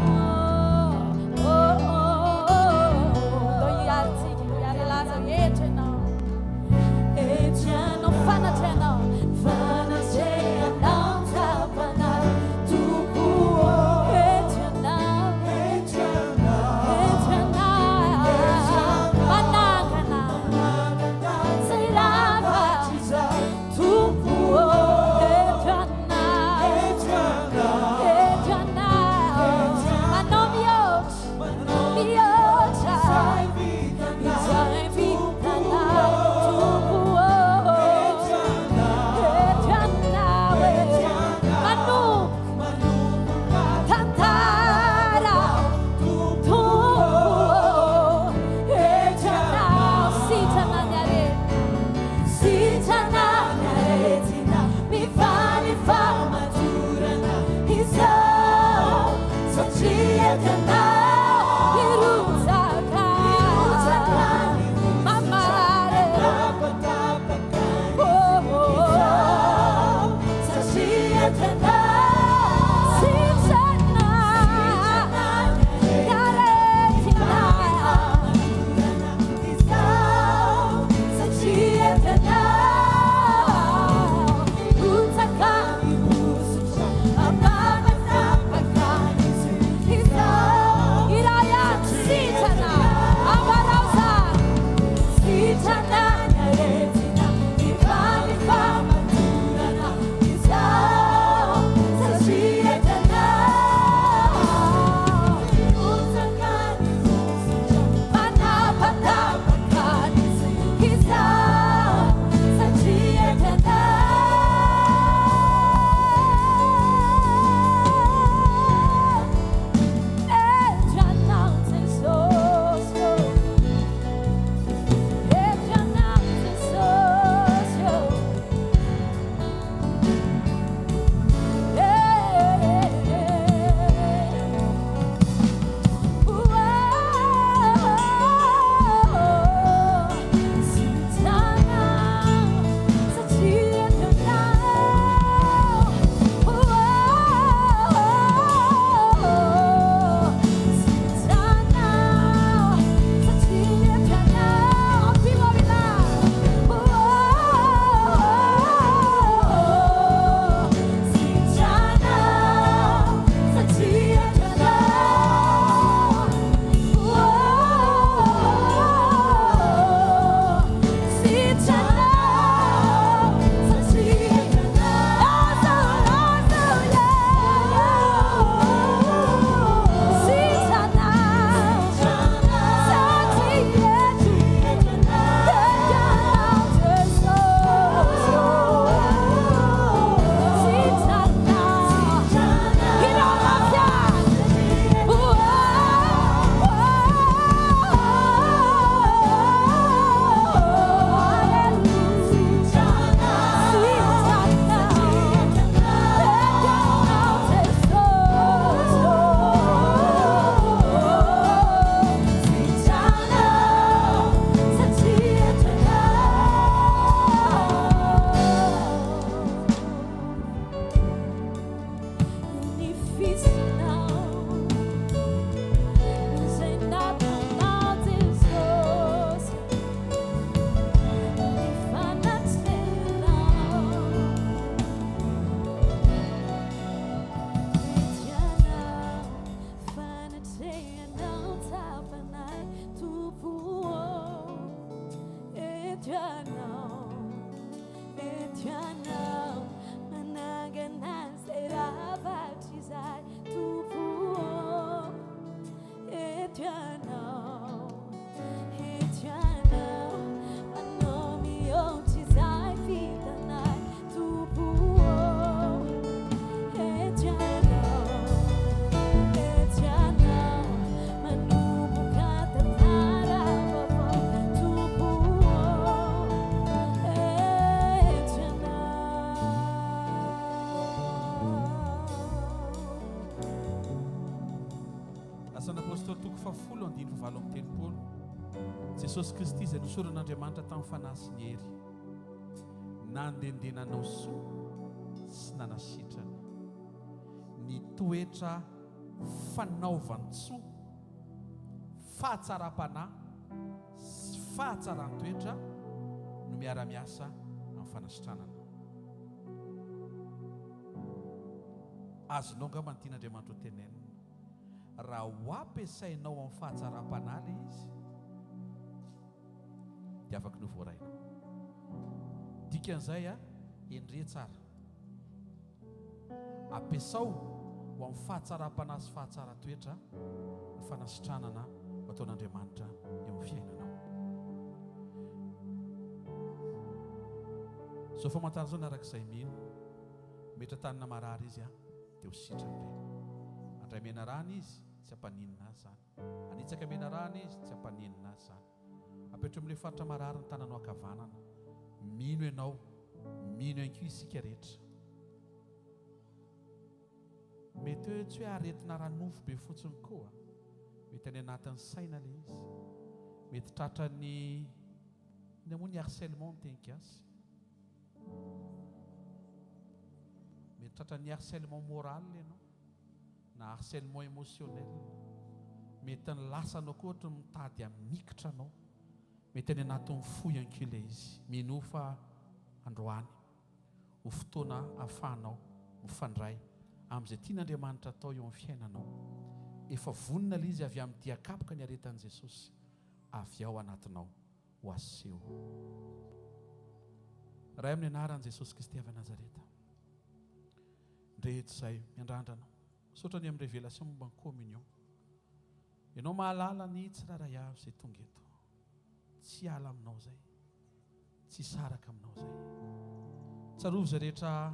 Asan'apôstôly toko 7:7 Jesosy Kristy izay nosoran'Andriamanitra tamin'ny fanahy sy ny hery nandendenanao soa sy nanasitrana ny toetra fanaovan-tsoa fahatsaram-panahy sy fahatsaran-toetra no miara-miasa amin'ny fanasitranana. Azonao nga mantian'Andriamanitra ho tenenina raha ho ampiasainao amin'ny fahatsaram-panahy ilay izy dia afaka novoaraina. Dikan'izay endre tsara ampiasao ho amin'ny fahatsaram-panahy sy fahatsaran-toetra ny fanasitranana ataon'Andriamanitra eo amin'ny fiainanao. So famantara zao narak'izay mino mety tanana marary izy dia ho sitrany reny. Andray mena rana izy tsy hampaninina azy zany, anitsaka mena rana izy tsy hampaninina azy zany. Apetra amin'ilay faritra marary ny tananao ankavanana, mino ianao, mino ihany koa isika rehetra. Mety hoe tsy hoe aretina ranofo be fotsiny koa, mety any anatin'ny saina ilay izy, mety tratra ny moa ny harcèlement ny teny gasy, mety tratra ny harcèlement moral ianao na harcèlement émotionnel, mety ny lasanao koa ohatra mitady amikitra anao, mety any anatin'ny fo ihany koa ilay izy. Mino fa androany ho fotoana ahafahanao mifandray amin'izay tian'Andriamanitra atao eo amin'ny fiainanao. Efa vonona ilay izy avy amin'ny diakapoka ny aretan'i Jesosy avy ao anatinao ho aseho. Ray amin'ny anaran'i Jesosy Kristy avy Nazareta, ndrehetra izay miandrandrana misaotra ny amin'ny révélation momba ny communion. Ianao mahalala ny tsiraray avy izay tonga eto, tsy ala aminao zay, tsy saraka aminao zay. Tsarovy izay rehetra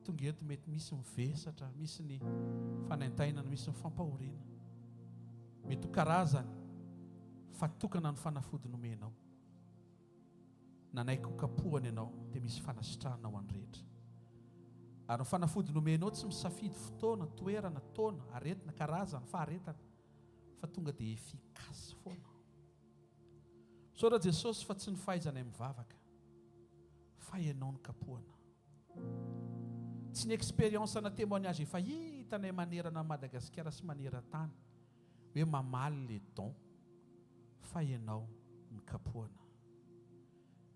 tonga eto mety misy mivesatra, misy ny fanaintainana, misy ny fampahoriana, mety ho karazany fatokana ny fanafody nomenao. Nanaiky ho kapohana ianao dia misy fanasitrahana ho an'ny rehetra. Ary ny fanafody nomenao tsy misafidy fotoana, toerana, taona, aretina, karazana, faharetana, fa tonga dia efikasy foana. Saora Jesosy fa tsy ny fahaizana mivavaka, fa ianao ny kapohana. Tsy ny expérience na témoignage efa hitanay manerana Madagasikara sy maneran-tany hoe mamaly le don, fa ianao ny kapohana.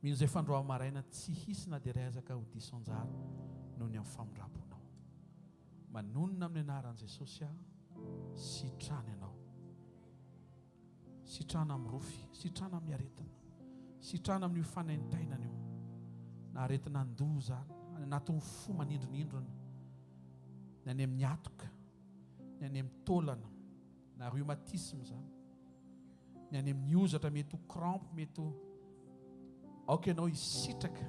Mino izay fandroa maraina tsy hisy na dia rezaka ho diso anjara noho ny amin'ny famindraponao. Manonona amin'ny anaran'i Jesosy sitrana ianao. Sitrana amin'ny rofy, sitrana amin'ny aretina, sitrana amin'ny fanaintainana io, na aretina andoha zany, anatin'ny fo manindronindrona, ny any amin'ny atoka, ny any amin'ny taolana, na rhumatisme zany, ny any amin'ny ozatra, mety ho crampe, mety ho aoka ianao hisitraka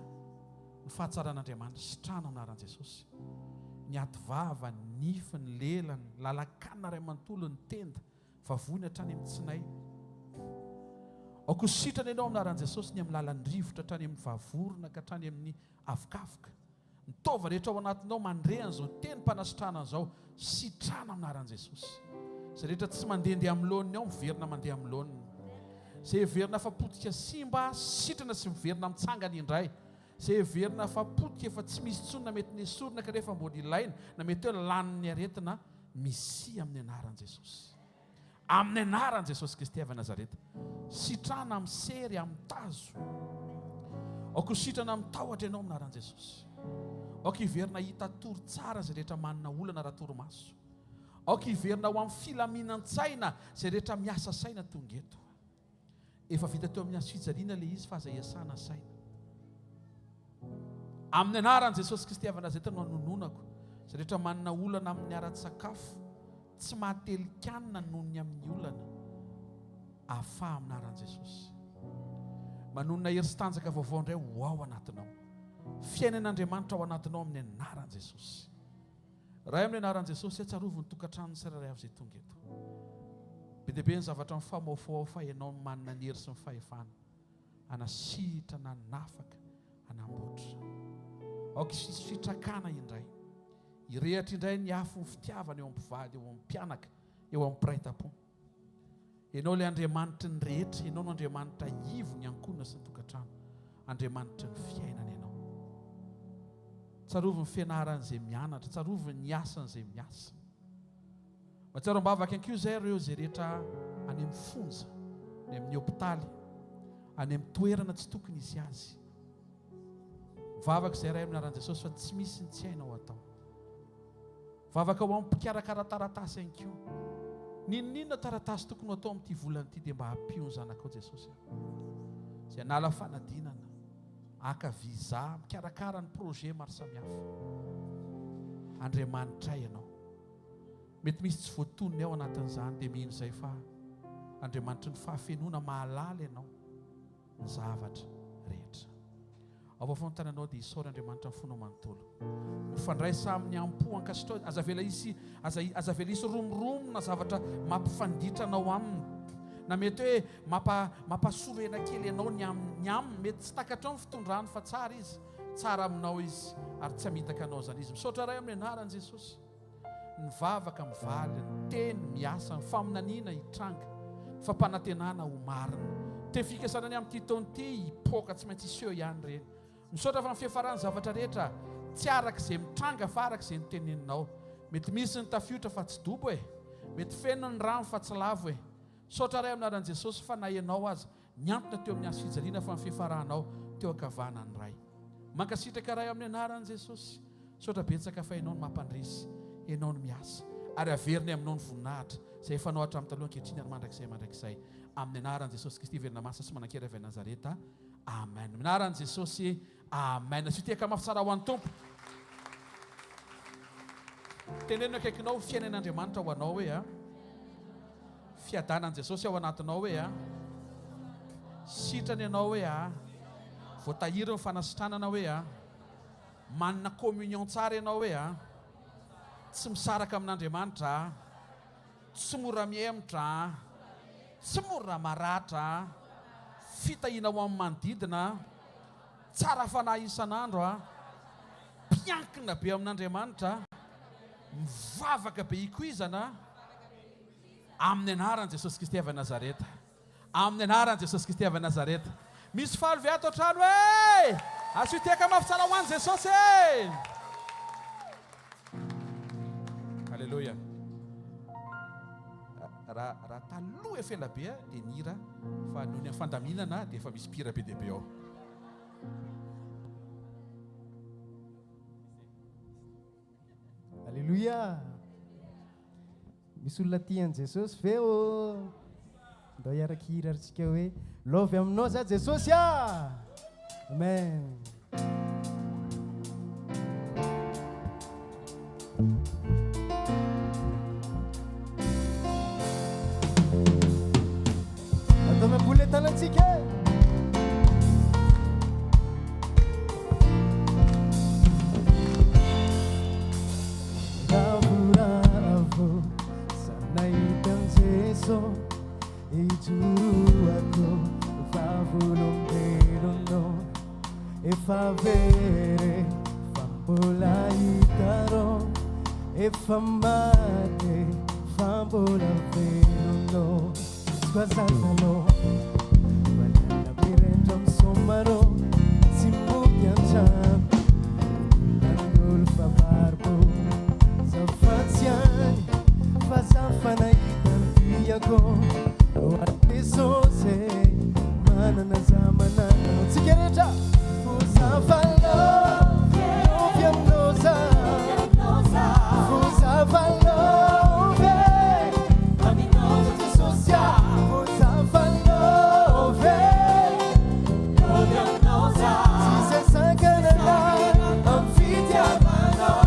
ny fahatsaran'Andriamanitra. Sitrana amin'ny anaran'i Jesosy. Ny atovava, ny nify, ny lelany, lalakana ray amanontolo, ny tenda, vavony hatrany amin'ny tsinay. Aoko sitrana ianao amin'ny anaran'i Jesosy ny amin'ny lalan'ny rivotra hatrany amin'ny vavorona ka hatrany amin'ny avokafoka. Ny tova rehetra ao anatinao mandrehana izao teny mpanasitrana an'izao, sitrana amin'ny anaran'i Jesosy. Izay rehetra tsy mandehandeha amin'ny laoniny ao, miverina mandeha amin'ny laoniny. Izay heverina fa potika simba, sitrana sy miverina mitsangana indray. Izay heverina fa potika efa tsy misy tsonona mety ny esorina kanefa mbola ilaina, na mety hoe lanin'ny aretina, misy amin'ny anaran'i Jesosy. Amin'ny anaran'i Jesosy Kristy avy Nazareta. Sitrana amin'ny sery, amin'ny tazo. Aoko sitrana amin'ny tahotra ianao amin'ny anaran'i Jesosy. Aoko hiverina hita toro tsara izay rehetra manana olana raha toromaso. Aoko hiverina ho amin'ny filaminan-tsaina izay rehetra miasa saina tonga eto. Efa vita teo amin'ny asfijaliana ilay izy fa aza iasana saina. Amin'ny anaran'i Jesosy Kristy avy Nazareta no hanononako izay rehetra manana olana amin'ny ara-tsakafo, tsy mahatelikanina noho ny amin'ny olana, afa amin'ny anaran'i Jesosy. Manonona hery sy tanjaka vaovao indray ho ao anatinao. Fiainan'Andriamanitra ao anatinao amin'ny anaran'i Jesosy. Raha amin'ny anaran'i Jesosy tsarovy ny tokantrano tsirairay avy izay tonga eto. Be dia be ny zavatra mifamaofao fa ianao manana ny hery sy ny fahefana, anasitrana, anafaka, anamboatra. Aoka sisy fitrakana indray. Irehatra indray ny afo ny fitiavana eo amin'ny mpivady, eo amin'ny mpianaka, eo amin'ny mpiray tam-po. Ianao ilay Andriamanitra ny rehetra, ianao no Andriamanitra ivo ny ankonina sy ny tokantrano, Andriamanitra ny fiainana ianao. Tsarovy ny fianaran'izay mianatra, tsarovy ny asan'izay miasa. Mahatsiaro-bavaka ankoa izay ireo izay rehetra any amin'ny fonja, any amin'ny hôpitaly, any amin'ny toerana tsy tokony isy azy. Vavaka izay iray amin'ny anaran'i Jesosy fa tsy misy ny tsy hainao atao. Vavaka ho amin'ny mpikarakara taratasy ankoa. Ninona taratasy tokony atao amin'ity volana ity dia mba hampio ny zanakao Jesosy. Izay hanala fanadinana, haka visa, mikarakara ny projet maro samihafa. Andriamanitra ianao. Mety misy tsy voatonony ao anatin'izany dia mino izay fa Andriamanitra ny fahafenona mahalala ianao ny zavatra rehetra. Ao foana tananao dia isaory Andriamanitra ny fonao manontolo. Mifandray samy ampo ankasitrao, aza vela isy romoromo na zavatra mampifanditra anao aminy. Na mety hoe mampasorena kely ianao ny aminy, mety tsy takatrao ny fitondrany fa tsara izy, tsara aminao izy ary tsy hamitaka anao zany izy. Misaotra ray amin'ny anaran'i Jesosy. Ny vavaka mivaly, ny teny miasa, ny faminaniana hitranga, ny fampanantenana ho marina. Te fikasana ny amin'ity taon'ity hipoaka tsy maintsy iseho ihany ireny. Misaotra fa ny fiafarany zavatra rehetra tsy arak'izay mitranga fa arak'izay ny teneninao. Mety misy ny tafiotra fa tsy dobo e, mety feno ny rano fa tsy lavo e. Misaotra ray amin'ny anaran'i Jesosy fa na ianao aza niantona teo amin'ny azo fijaliana fa ny fiafaranao teo ankavana ny ray. Mankasitraka ray amin'ny anaran'i Jesosy. Misaotra betsaka fa ianao no mampandresy, ianao no miasa ary averiny aminao ny voninahitra izay efa nao hatramin'ny taloha ankehitriny ary mandrakizay amin'ny anaran'i Jesosy Kristy verina masa sy manan-kera avy Nazareta. Amen. Amin'ny anaran'i Jesosy. Amen. Asiteka mafy tsara ho an'ny Tompo. Tenenina akaikinao fiainan'Andriamanitra ho anao hoe fiadanan'i Jesosy ao anatinao hoe sitrany ianao hoe voatahiry ny fanasitranana hoe manana communion tsara ianao hoe tsy misaraka amin'Andriamanitra, tsy mora mihemotra, tsy mora maratra, fitahiana ho amin'ny manodidina, tsara fanahy isan'andro, mpiankina be amin'Andriamanitra, mivavaka be ikoizana amin'ny anaran'i Jesosy Kristy avy Nazareta. Amin'ny anaran'i Jesosy Kristy avy Nazareta. Misy faly ve ato an-trano e? Asiteka mafy tsara ho an'i Jesosy e! Halleluja. Raha taloha efela be dia nira fa noho ny fandaminana dia efa misy pira be dia be ao. Halleluja. Misy olona tian'i Jesosy ve o? Ndao hiaraka hiraritsika hoe lovy aminao za Jesosy a. Amen. Atao mamboly tanantsika. Bravo, sanaitan Jeso, ijuru ako, favolombelonno, e favere, fambola itaro, e famate, fambola velonno, squasatalo, banana birendom somaro, simbugianciam, angol fabarbo, Sabotsy fazafanahitan viako Jesosy manana zamanana tsika rehetra fozavalovy aminao za fozavalovy aminao Jesosy fozavalovy aminao za tsy sasakanana amin'ny fitiavanao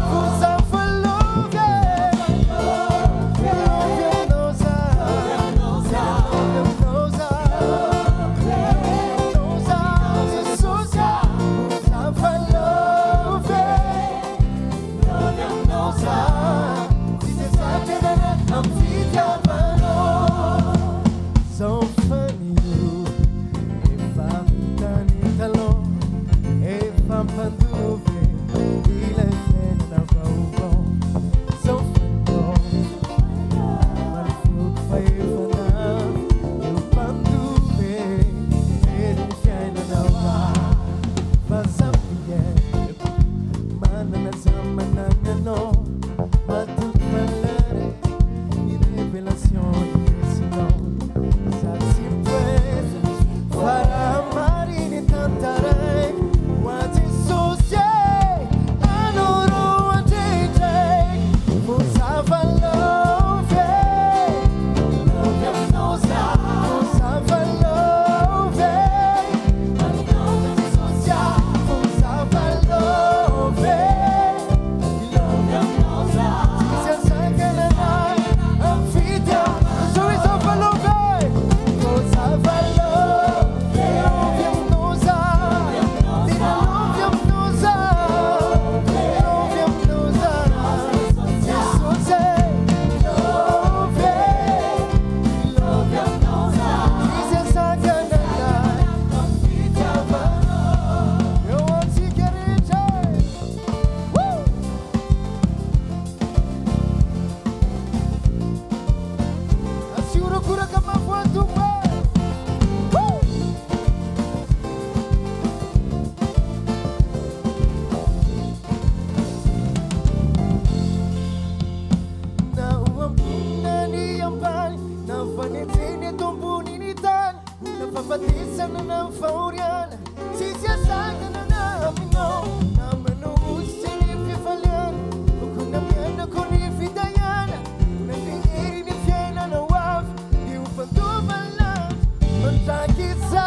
afatisana na mfauriana sisiasakana na aminao namano usy ny fifaliana okona miana ko ny fidayana nandihery ny fiainana hoavy io fandovalana mandrakiza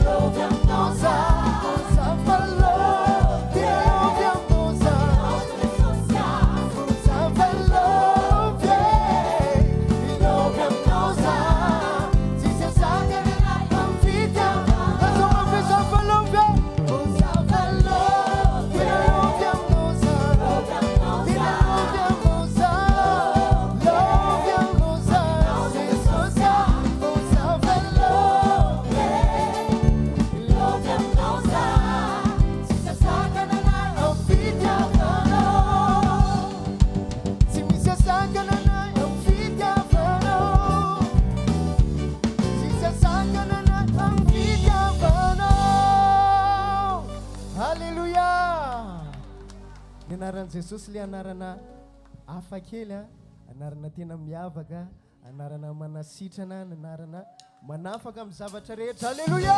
lovy aminao za Jesosy le anarana hafa kely anarana tena miavaka anarana manasitrana anarana manafaka amin'ny zavatra rehetra alleluia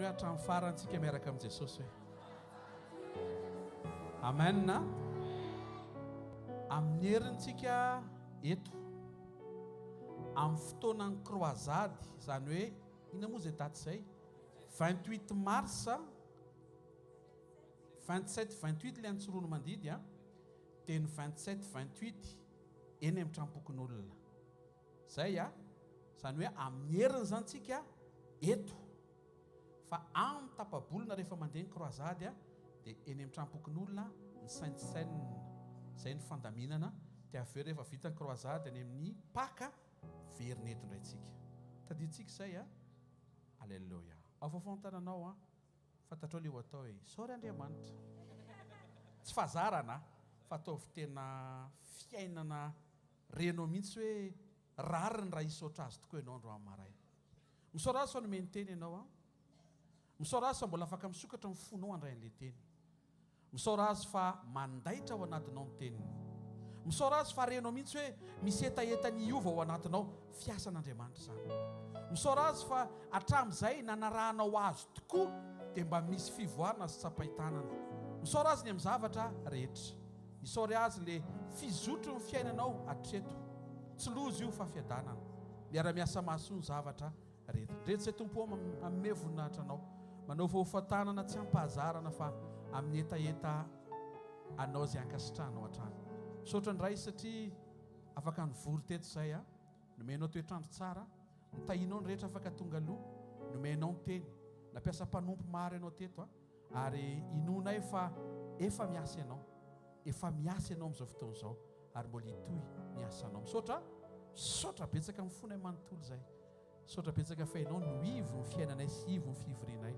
hoe hatramin'ny farantsika miaraka amin'i Jesosy hoe amen. Amin'ny herintsika eto amin'ny fotoanan'ny croisade, izany hoe ina moa izay daty izay 28 mars 27-28 ilay antsorono mandidy a, dia ny 27-28 eny amin'ny trampokon'olona zay a, izany hoe amin'ny heriny zany tsika eto, fa amin'ny tapabolona rehefa mandeha ny croisade a dia eny amin'ny trampokon'olona ny sainte-seine, izay ny fandaminana, dia avy eo rehefa vita ny croisade eny amin'ny paka verina eto indray tsika taditsika izay a. Alleluia. Afaofao ny tananao a, fantatrao ilay ho atao hoe saory Andriamanitra, tsy fahazarana fa ataovy tena fiainana renao mihitsy hoe rariny raha hisaotra azy tokoa ianao andro amin'ny maray. Misaora azy fa nomeny teny ianao a, misaora azy fa mbola afaka misokatra amin'ny fonao handray an'ilay teny, misaora azy fa mandaitra ao anatinao ny teniny, misaora azy fa renao mihitsy hoe misy etaetany iova ao anatinao, fiasan'Andriamanitra izany. Misaora azy fa hatramin'izay nanarahanao azy tokoa dia mba misy fivoarana sy tsapaitanana. Misaora azy ny amin'ny zavatra rehetra, misaora azy le fizotro ny fiainanao hatreto, tsy loza io fa fiadanana, miara-miasa maso ny zavatra rehetra. Ndretsy tompo amin'ny voninahitra anao, manao fahofantanana tsy hampahazarana fa amin'ny etaeta anao izay ankasitrahanao hatrany. Misaotra indray satria afaka nivory teto izay a, nomenao toetrandro tsara, nitahinao ny rehetra afaka tonga aloha, nomenao ny teny, nampiasa mpanompo maro ianao teto a, ary inonay fa efa miasa ianao, efa miasa ianao amin'izao fotoana izao, ary mbola hitohy miasanao. Misaotra betsaka amin'ny fonay manontolo izay, misaotra betsaka fa ianao no ivo ny fiainanay sy ivo ny fivorianay,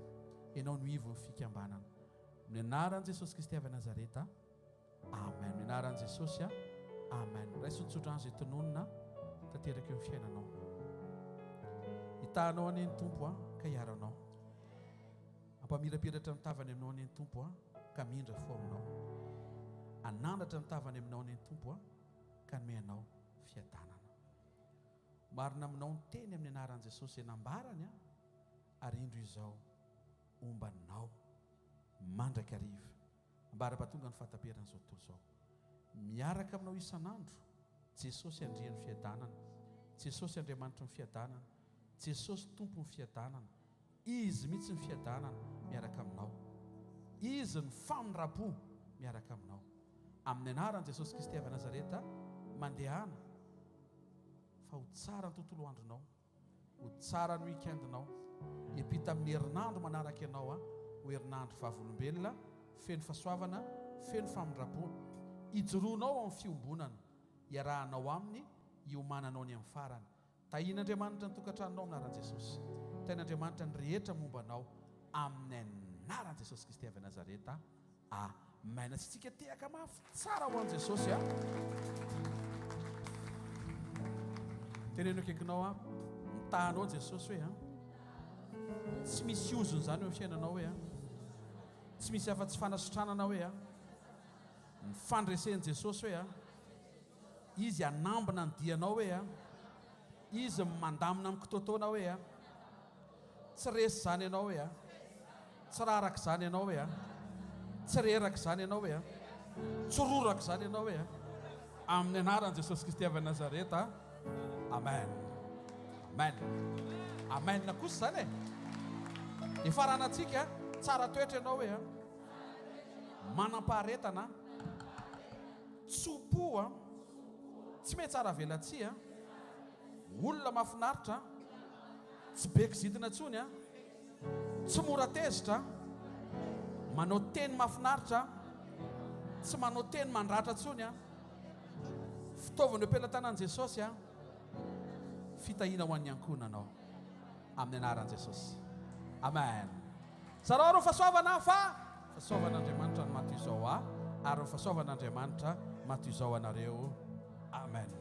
ianao no ivo ny fikambanana. Amin'ny anaran'i Jesosy Kristy avy Nazareta, amen. Amin'ny anaran'i Jesosy a, amen. Raisontsotro an'izay tononona tanteraka eo amin'ny fiainanao, hitanao any ny tompo a ka hiaranao, ampamirapiratra mitavany aminao any ny tompo a ka mindra fo aminao, anandratra mitavany aminao any ny tompo a ka nomenao fiadanana. Marina aminao ny teny amin'ny anaran'i Jesosy enambarany a, ary indro izao ombanao mandrakariva ambara-pahatonga ny fahataperan'izao tontolo izao. Miaraka aminao isan'andro, Jesosy andrian'ny fiadanana, Jesosy Andriamanitra ny fiadanana, Jesosy tompo ny fiadanana, izy mihitsy ny fiadanana miaraka aminao, izy ny famindram-po miaraka aminao. Amin'ny anaran'i Jesosy Kristy avy Nazareta, mandehana fa ho tsara ny tontolo andronao, ho tsara ny weekendinao, hiampita amin'ny herinandro manaraka ianao a, ho herinandro vavolombelona, feno fahasoavana, feno famindram-po, hijoroanao amin'ny fiombonana, hiarahanao aminy, hiomananao ny amin'ny farany. Tahian'Andriamanitra ny tokantranonao amin'ny anaran'i Jesosy, tahian'Andriamanitra ny rehetra mombanao amin'ny anaran'i Jesosy Kristy avy Nazareta, amen. Tsy tsika tehaka mafy tsara ho an'i Jesosy a. Tenenao akaikinao a, mitahanao Jesosy hoe a, tsy misy ozony zany eo amin'ny fiainanao hoe a, tsy misy afa-tsy fanasitranana hoe a, ny fandresen'i Jesosy hoe a, izy anambina ny dianao hoe a, izy mandamina amin'ny kitotoana hoe a, tsy resy zany ianao hoe a, tsy raraka zany ianao hoe a, tsy reraka zany ianao hoe a, tsy roraka zany ianao hoe a, amin'ny anaran'i Jesosy Kristy avy Nazareta, amen. Amen. Amen kosa zany e. Ifaranantsika tsara toetra ianao hoe a, manam-paharetana, tsopo a, tsy mety tsara velatsia a, olona mahafinaritra, tsy be kizitina intsony a, tsy mora tezitra, manao teny mahafinaritra, tsy manao teny mandratra intsony a, fitaovana eo am-pelantanan'i Jesosy a, fitahiana ho an'ny ankonanao amin'ny anaran'i Jesosy, amen. Zareo ro fahasoavana fa fahasoavan'Andriamanitra no maty izao a, ary ny fahasoavan'Andriamanitra maty izao anareo, amen.